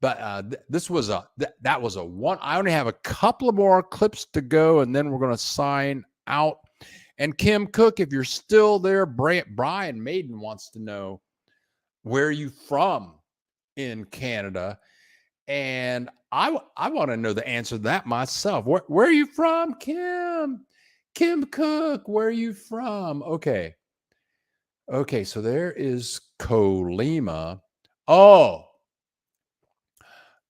But that was a one. I only have a couple of more clips to go, and then we're going to sign out. And Kim Cook, if you're still there, Brian Maiden wants to know, where are you from in Canada? And I want to know the answer to that myself. Where are you from, Kim? Kim Cook, where are you from? Okay. Okay, so there is Colima. Oh,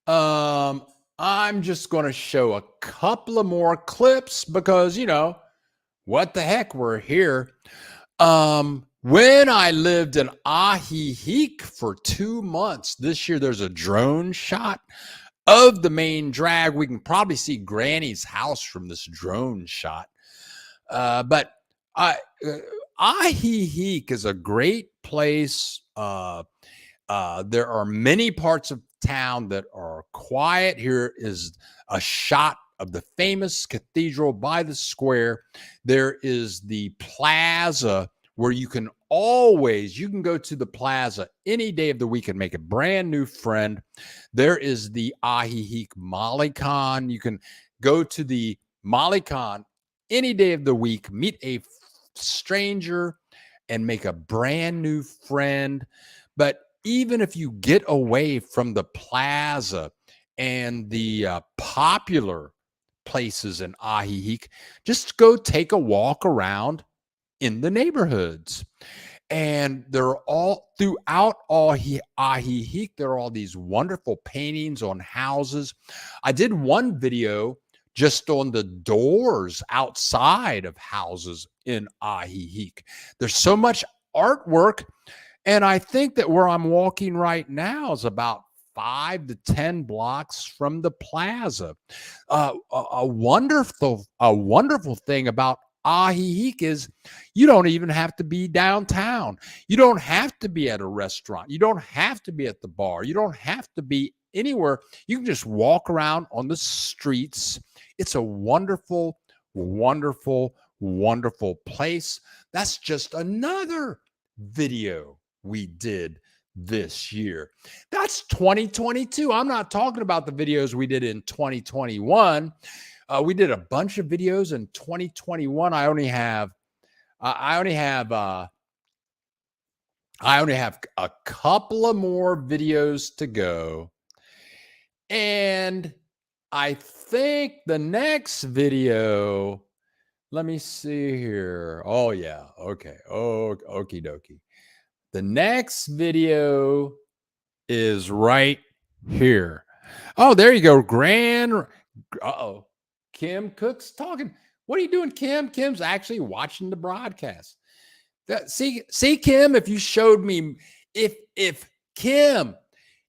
um, I'm just going to show a couple of more clips because, what the heck, we're here. When I lived in Ahihique for 2 months this year, there's a drone shot of the main drag. We can probably see Granny's house from this drone shot. But I, uh, Ahihique is a great place. There are many parts of town that are quiet. Here is a shot of the famous cathedral by the square. There is the plaza where you can go to the plaza any day of the week and make a brand new friend. There is the Ahihique Malikon. You can go to the Malikon any day of the week, meet a stranger and make a brand new friend. But even if you get away from the plaza and the popular places in Ahihique, just go take a walk around in the neighborhoods. And they're all throughout Ahihique. There are all these wonderful paintings on houses. I did one video just on the doors outside of houses in Ahihique. There's so much artwork. And I think that where I'm walking right now is about 5 to 10 blocks from the plaza. A wonderful thing about Ahihique is you don't even have to be downtown. You don't have to be at a restaurant. You don't have to be at the bar. You don't have to be anywhere. You can just walk around on the streets. It's a wonderful, wonderful, wonderful place. That's just another video we did this year. That's 2022. I'm not talking about the videos we did in 2021. We did a bunch of videos in 2021. I only have a couple of more videos to go. And I think the next video, let me see here. Oh yeah. Okay. Oh, okie dokie. The next video is right here. Oh, there you go. Uh-oh. Kim Cook's talking. What are you doing, Kim? Kim's actually watching the broadcast. See, Kim, if you showed me, if Kim,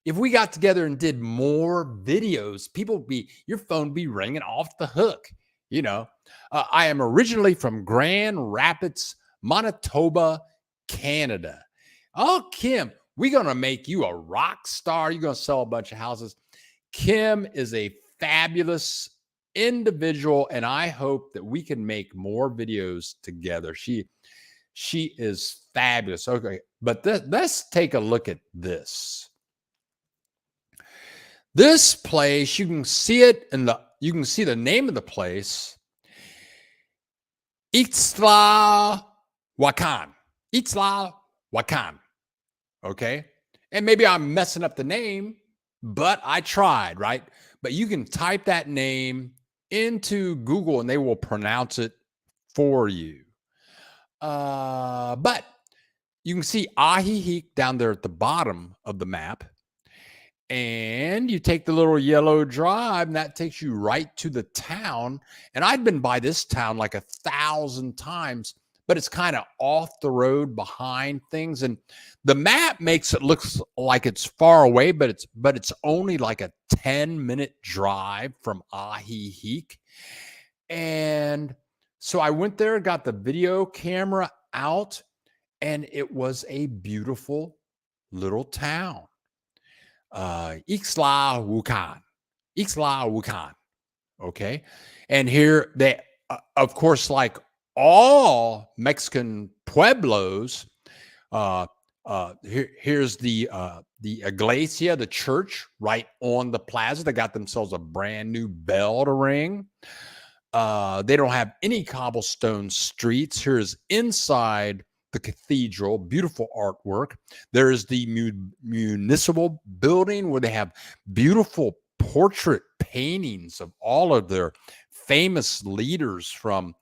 if we got together and did more videos, your phone would be ringing off the hook. I am originally from Grand Rapids, Manitoba, Canada. Oh, Kim, we're going to make you a rock star. You're going to sell a bunch of houses. Kim is a fabulous individual, and I hope that we can make more videos together. She is fabulous. Okay, but let's take a look at this. This place, you can see the name of the place. Ixtlahuacan. Ixtlahuacan. Okay. And maybe I'm messing up the name, but I tried, right? But you can type that name into Google and they will pronounce it for you. But you can see Ahihique down there at the bottom of the map. And you take the little yellow drive, and that takes you right to the town. And I'd been by this town like 1,000 times, but it's kind of off the road behind things. And the map makes it look like it's far away, but it's only like a 10-minute drive from Ahihique. And so I went there, got the video camera out, and it was a beautiful little town. Ixtlahuacan. Okay. And here they, of course, like all Mexican pueblos, here's the iglesia, the church right on the plaza. They got themselves a brand new bell to ring. They don't have any cobblestone streets. Here's inside the cathedral, beautiful artwork. There is the municipal building where they have beautiful portrait paintings of all of their famous leaders from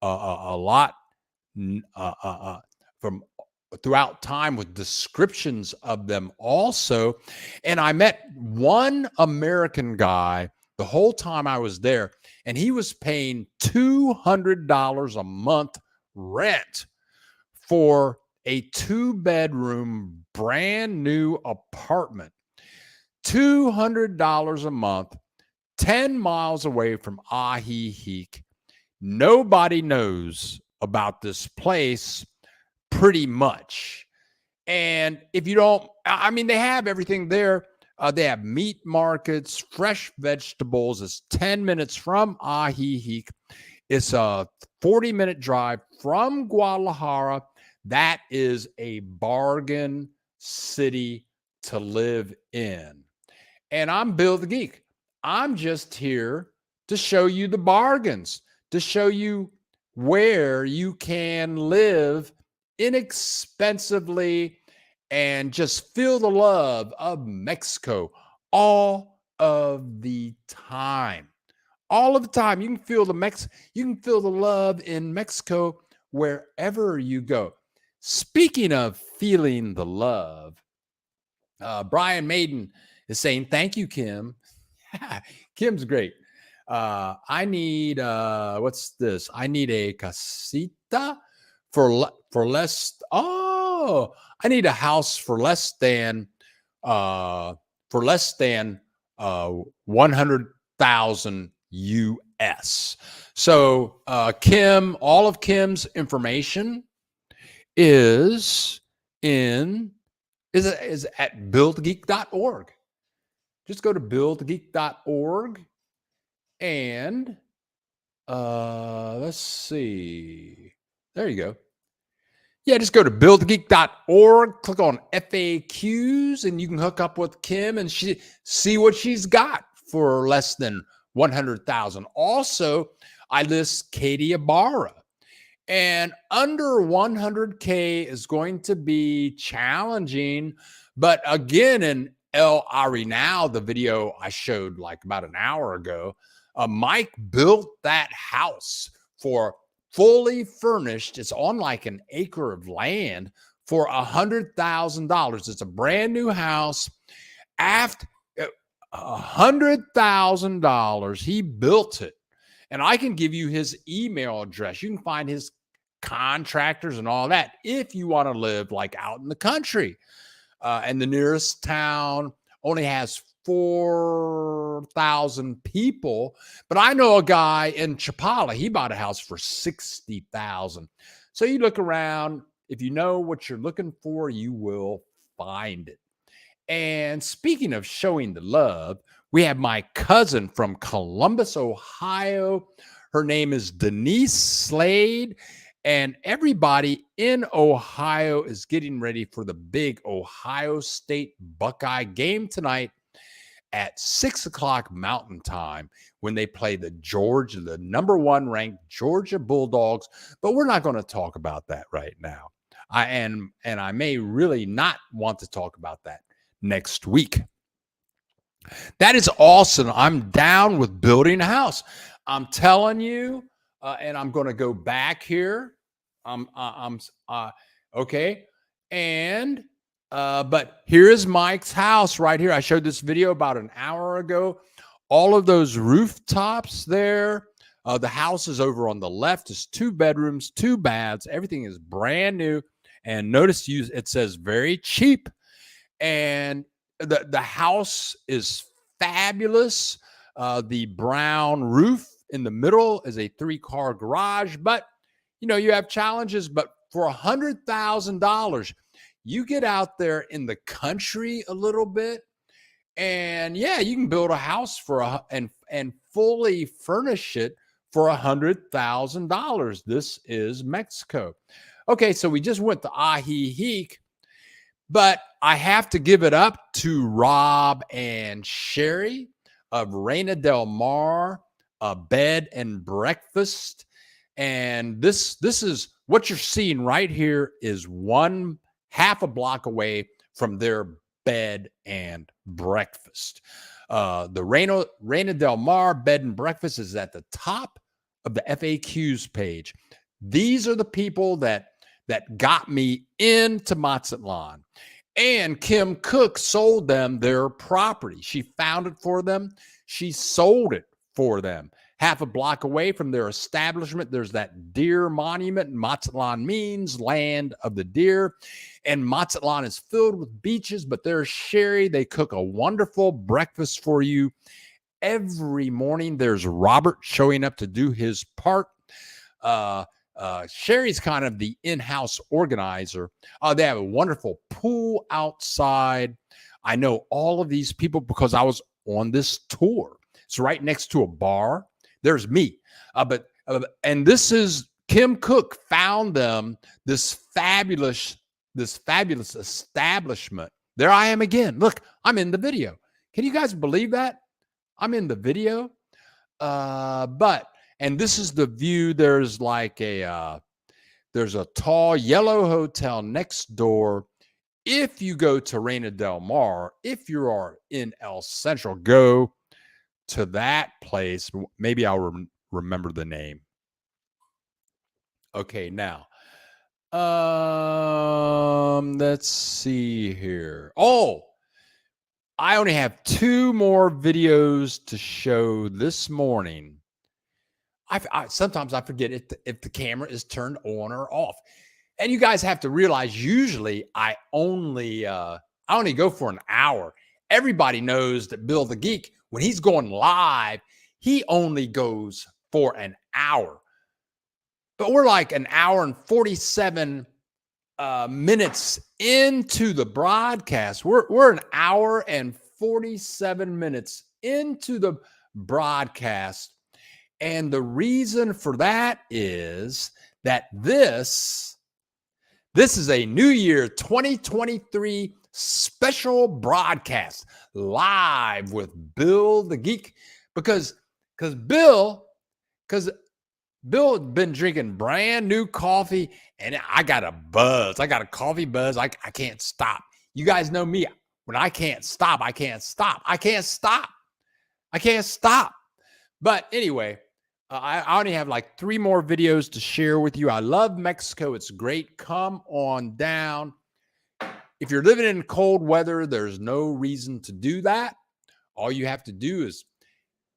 a lot from throughout time, with descriptions of them also. And I met one American guy the whole time I was there, and he was paying $200 a month rent for a 2-bedroom brand new apartment. $200 a month, 10 miles away from Ahihic. Nobody knows about this place pretty much. And if you don't, I mean, they have everything there. They have meat markets, fresh vegetables. It's 10 minutes from Ahihic. It's a 40-minute drive from Guadalajara. That is a bargain city to live in. And I'm Bill the Geek. I'm just here to show you the bargains, to show you where you can live inexpensively and just feel the love of Mexico all of the time. All of the time. You can feel the love in Mexico wherever you go. Speaking of feeling the love, Brian Maiden is saying, thank you, Kim. Kim's great. I need what's this? I need a casita for less. Oh, I need a house for less than 100,000 US. So Kim, all of Kim's information is at buildgeek.org. Just go to buildgeek.org and let's see. There you go. Yeah, just go to buildgeek.org, click on FAQs, and you can hook up with Kim and see what she's got for less than 100,000. Also, I list Katie Ibarra. And under 100K is going to be challenging. But again, in El Arenal, the video I showed like about an hour ago, Mike built that house for fully furnished. It's on like an acre of land for $100,000. It's a brand new house. After $100,000, he built it. And I can give you his email address. You can find his contractors and all that if you want to live like out in the country. And the nearest town only has 4,000 people. But I know a guy in Chapala, he bought a house for 60,000. So you look around, if you know what you're looking for, you will find it. And speaking of showing the love, we have my cousin from Columbus, Ohio. Her name is Denise Slade. And everybody in Ohio is getting ready for the big Ohio State Buckeye game tonight at 6 o'clock Mountain Time when they play the number 1 ranked Georgia Bulldogs. But we're not going to talk about that right now. And I may really not want to talk about that next week. That is awesome. I'm down with building a house. I'm telling you, and I'm going to go back here. Okay. And, but here is Mike's house right here. I showed this video about an hour ago. All of those rooftops there. The house is over on the left. It's 2 bedrooms, 2 baths. Everything is brand new. And notice it says very cheap. And the house is fabulous. The brown roof in the middle is a 3-car garage, but you know, you have challenges. But for $100,000, you get out there in the country a little bit, and yeah, you can build a house and fully furnish it for $100,000. This is Mexico. Okay, so we just went to Ajijic. But I have to give it up to Rob and Sherry of Reina del Mar, a bed and breakfast. And this is what you're seeing right here is half a block away from their bed and breakfast. The Reina Del Mar bed and breakfast is at the top of the FAQs page. These are the people that got me into Mazatlan. And Kim Cook sold them their property. She found it for them. She sold it for them. Half a block away from their establishment, there's that deer monument. Mazatlan means land of the deer. And Mazatlan is filled with beaches, but there's Sherry. They cook a wonderful breakfast for you every morning. There's Robert showing up to do his part. Sherry's kind of the in-house organizer. They have a wonderful pool outside. I know all of these people because I was on this tour. It's right next to a bar. There's me. And this is Kim Cook found them this fabulous establishment. There I am again. Look, I'm in the video. Can you guys believe that? I'm in the video. And this is the view. There's like there's a tall yellow hotel next door. If you go to Reina Del Mar, if you are in El Centro, go to that place. Maybe I'll remember the name. Okay, now, let's see here. Oh, I only have 2 more videos to show this morning. Sometimes I forget if the camera is turned on or off. And you guys have to realize, usually I only go for an hour. Everybody knows that Bill the Geek, when he's going live, he only goes for an hour. But we're like an hour and 47 minutes into the broadcast. We're an hour and 47 minutes into the broadcast. And the reason for that is that this is a New Year 2023 special broadcast live with Bill the Geek, because Bill had been drinking brand new coffee, and I got a buzz. I got a coffee buzz. I can't stop. You guys know me. When I can't stop, I can't stop. I can't stop. I can't stop. But anyway, I only have like 3 more videos to share with you. I love Mexico. It's great. Come on down. If you're living in cold weather, there's no reason to do that. All you have to do is,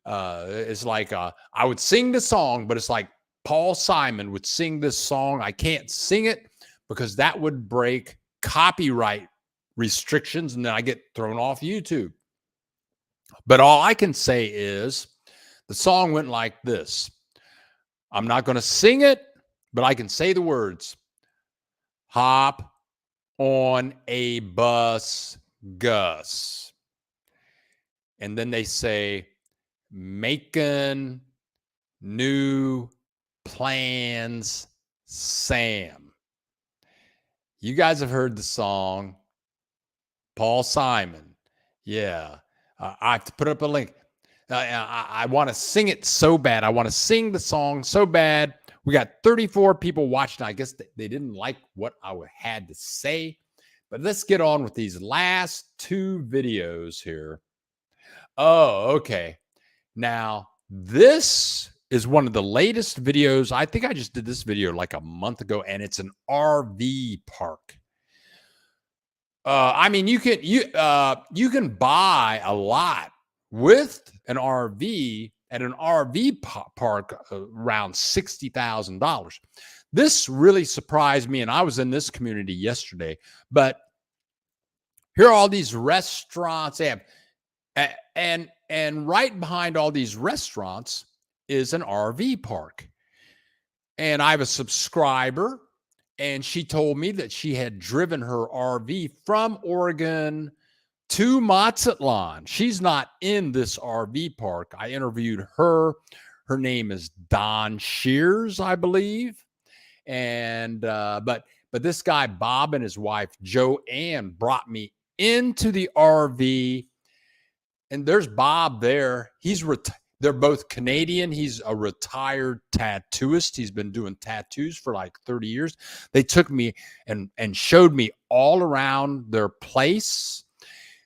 it's like, I would sing the song, but it's like Paul Simon would sing this song. I can't sing it because that would break copyright restrictions, and then I get thrown off YouTube. But all I can say is the song went like this. I'm not going to sing it, but I can say the words. Hop on a bus, Gus. And then they say, making new plans, Sam. You guys have heard the song, Paul Simon. Yeah. I have to put up a link. I want to sing it so bad. I want to sing the song so bad. We got 34 people watching. I guess they didn't like what I had to say. But let's get on with these last 2 videos here. Oh, okay. Now, this is one of the latest videos. I think I just did this video like a month ago, and it's an RV park. I mean, you can buy a lot with an RV at an RV park around $60,000. This really surprised me, and I was in this community yesterday. But here are all these restaurants they have, and right behind all these restaurants is an RV park. And I have a subscriber, and she told me that she had driven her RV from Oregon to Mazatlan. She's not in this RV park. I interviewed her. Her name is Don Shears, I believe. And but this guy Bob and his wife Joanne brought me into the RV. And there's Bob there. They're both Canadian. He's a retired tattooist. He's been doing tattoos for like 30 years. They took me and showed me all around their place.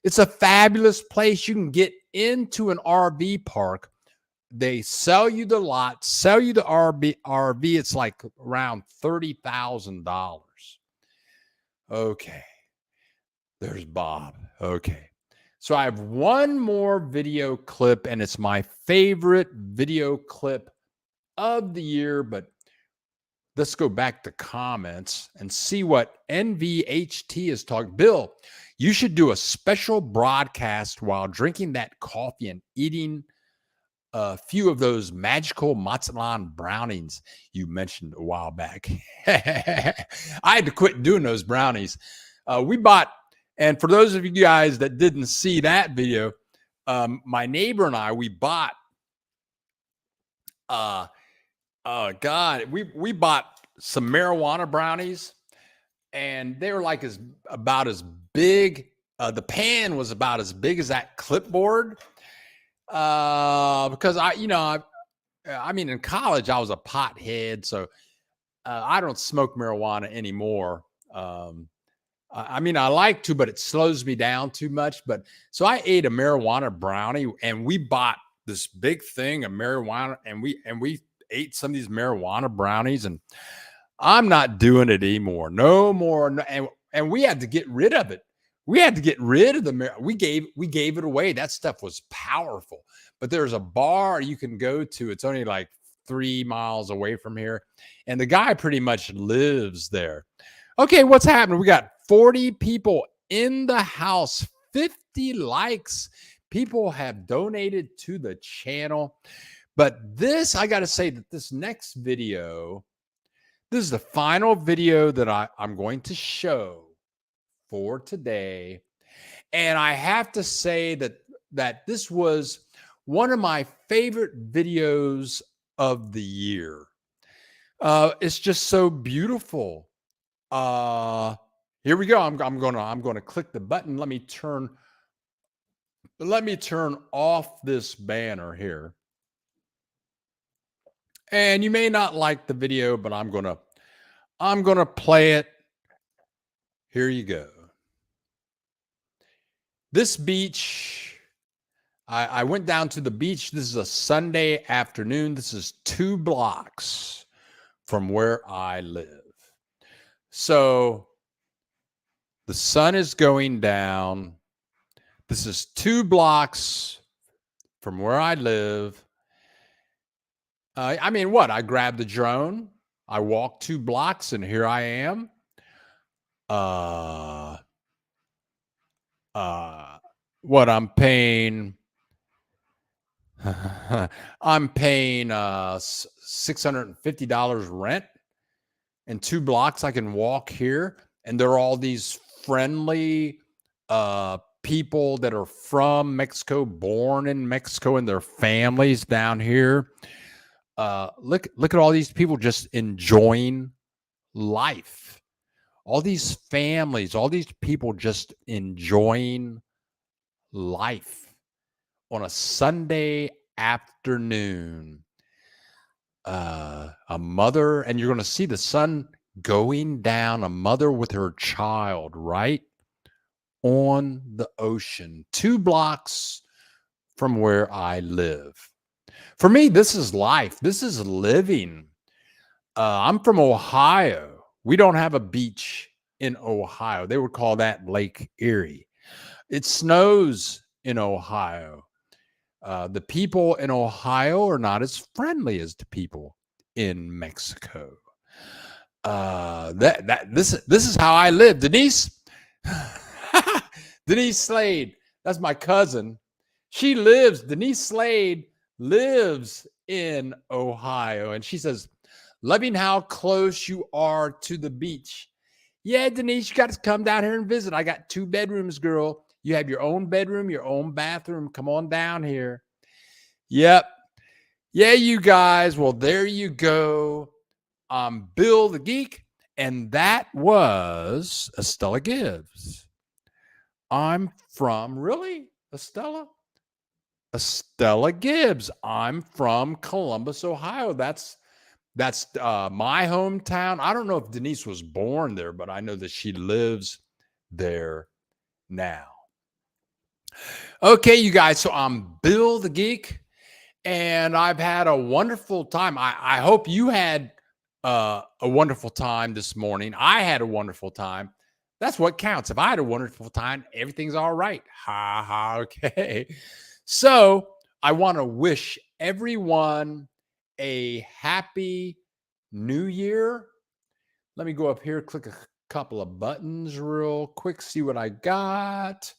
It's a fabulous place. You can get into an RV park. They sell you the lot, sell you the RV. It's like around $30,000. Okay. There's Bob. Okay. So I have one more video clip, and it's my favorite video clip of the year. But let's go back to comments and see what NVHT is talking. Bill, you should do a special broadcast while drinking that coffee and eating a few of those magical mozzarella brownies you mentioned a while back. I had to quit doing those brownies. We bought, and for those of you guys that didn't see that video, my neighbor and I, we bought, we bought some marijuana brownies, and they were like about as big. The pan was about as big as that clipboard. Because I mean, in college I was a pothead, so I don't smoke marijuana anymore. I mean, I like to, but it slows me down too much. But so I ate a marijuana brownie, and we bought this big thing of marijuana, and we ate some of these marijuana brownies, and I'm not doing it anymore. No more. No, and we had to get rid of it. We had to get rid of the we gave it away. That stuff was powerful. But there's a bar you can go to. It's only like 3 miles away from here, and the guy pretty much lives there. Okay, what's happening? We got 40 people in the house, 50 likes. People have donated to the channel. But this, I got to say that this next video, this is the final video that I'm going to show for today. And I have to say that this was one of my favorite videos of the year. It's just so beautiful. Here we go. I'm gonna click the button. Let me turn off this banner here. And you may not like the video, but I'm gonna play it. Here you go. This beach, I went down to the beach. This is a Sunday afternoon. This is 2 blocks from where I live. So the sun is going down. This is 2 blocks from where I live. I mean, what? I grabbed the drone. I walked 2 blocks, and here I am. What I'm paying? I'm paying $650 rent, and 2 blocks I can walk here, and there are all these friendly people that are from Mexico, born in Mexico, and their families down here. Look at all these people just enjoying life. All these families, all these people just enjoying life on a Sunday afternoon. A mother, and you're going to see the sun going down, a mother with her child right on the ocean, 2 blocks from where I live. For me, this is life. This is living. I'm from Ohio. We don't have a beach in Ohio. They would call that Lake Erie. It snows in Ohio. The people in Ohio are not as friendly as the people in Mexico. This is how I live. Denise Slade, that's my cousin. Denise Slade lives in Ohio, and she says, loving how close you are to the beach. Yeah, Denise, you got to come down here and visit. I got 2 bedrooms, girl. You have your own bedroom, your own bathroom. Come on down here. Yep. Yeah, you guys. Well, there you go. I'm Bill the Geek, and that was Estella Gibbs. I'm from, really? Estella Gibbs. I'm from Columbus, Ohio. That's my hometown. I don't know if Denise was born there, but I know that she lives there now. Okay, you guys. So I'm Bill the Geek, and I've had a wonderful time. I hope you had a wonderful time this morning. I had a wonderful time. That's what counts. If I had a wonderful time, everything's all right. Ha ha. Okay. So I want to wish everyone a happy new year. Let me go up here, click a couple of buttons real quick, see what I got.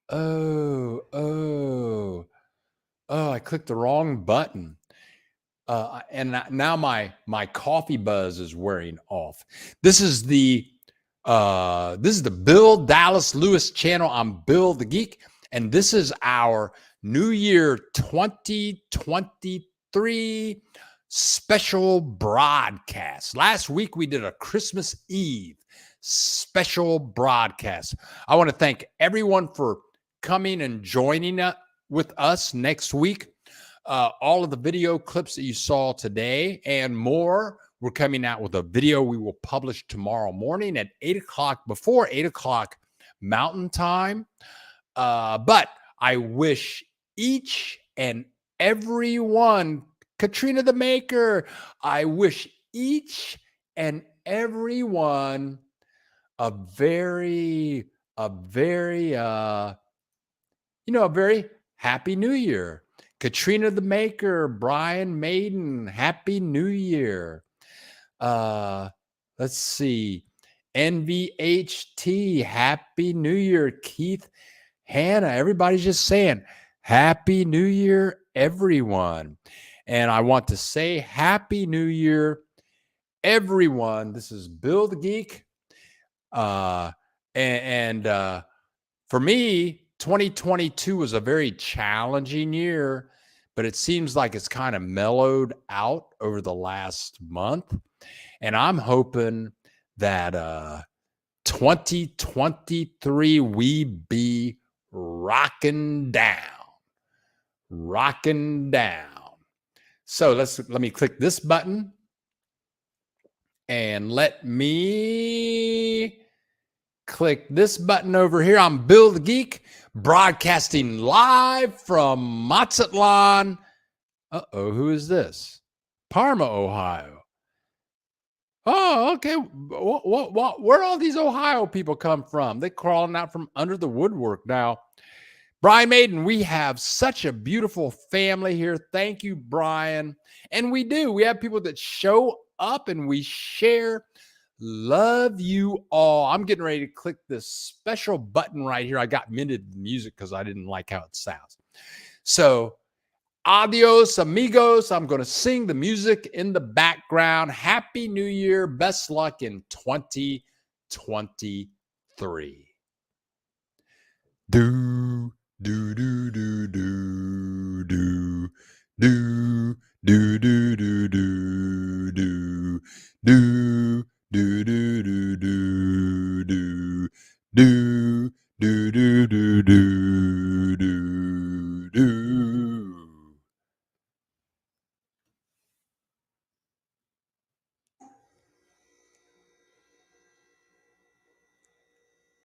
Oh, I clicked the wrong button. And now my coffee buzz is wearing off. This is the Bill Dallas Lewis channel. I'm Bill the Geek, and this is our New Year 2023 special broadcast. Last week we did a Christmas Eve special broadcast. I want to thank everyone for coming and joining with us next week. All of the video clips that you saw today and more, we're coming out with a video we will publish tomorrow morning at 8 o'clock, before 8 o'clock Mountain Time. But I wish each and every one, Katrina the Maker, I wish each and every one a very a very happy new year. Katrina the Maker, Brian Maiden, happy new year. Let's see. NVHT, happy new year. Keith, Hannah, everybody's just saying happy new year, everyone. And I want to say happy new year, everyone. This is Bill the Geek. And for me, 2022 was a very challenging year, but it seems like it's kind of mellowed out over the last month. And I'm hoping that 2023 we be rocking down. Rocking down. So let me click this button and let me click this button over here. I'm Bill the Geek, broadcasting live from Mazatlan. Who is this? Parma, Ohio. Oh, okay. Where all these Ohio people come from? They crawling out from under the woodwork now. Brian Maiden, we have such a beautiful family here. Thank you, Brian. And we do. We have people that show up and we share. Love you all. I'm getting ready to click this special button right here. I got muted music because I didn't like how it sounds. So, adios, amigos. I'm going to sing the music in the background. Happy New Year. Best luck in 2023. Do, do, do, do, do, do, do, do, do, do, do, do, do. Do do do do do do do do do do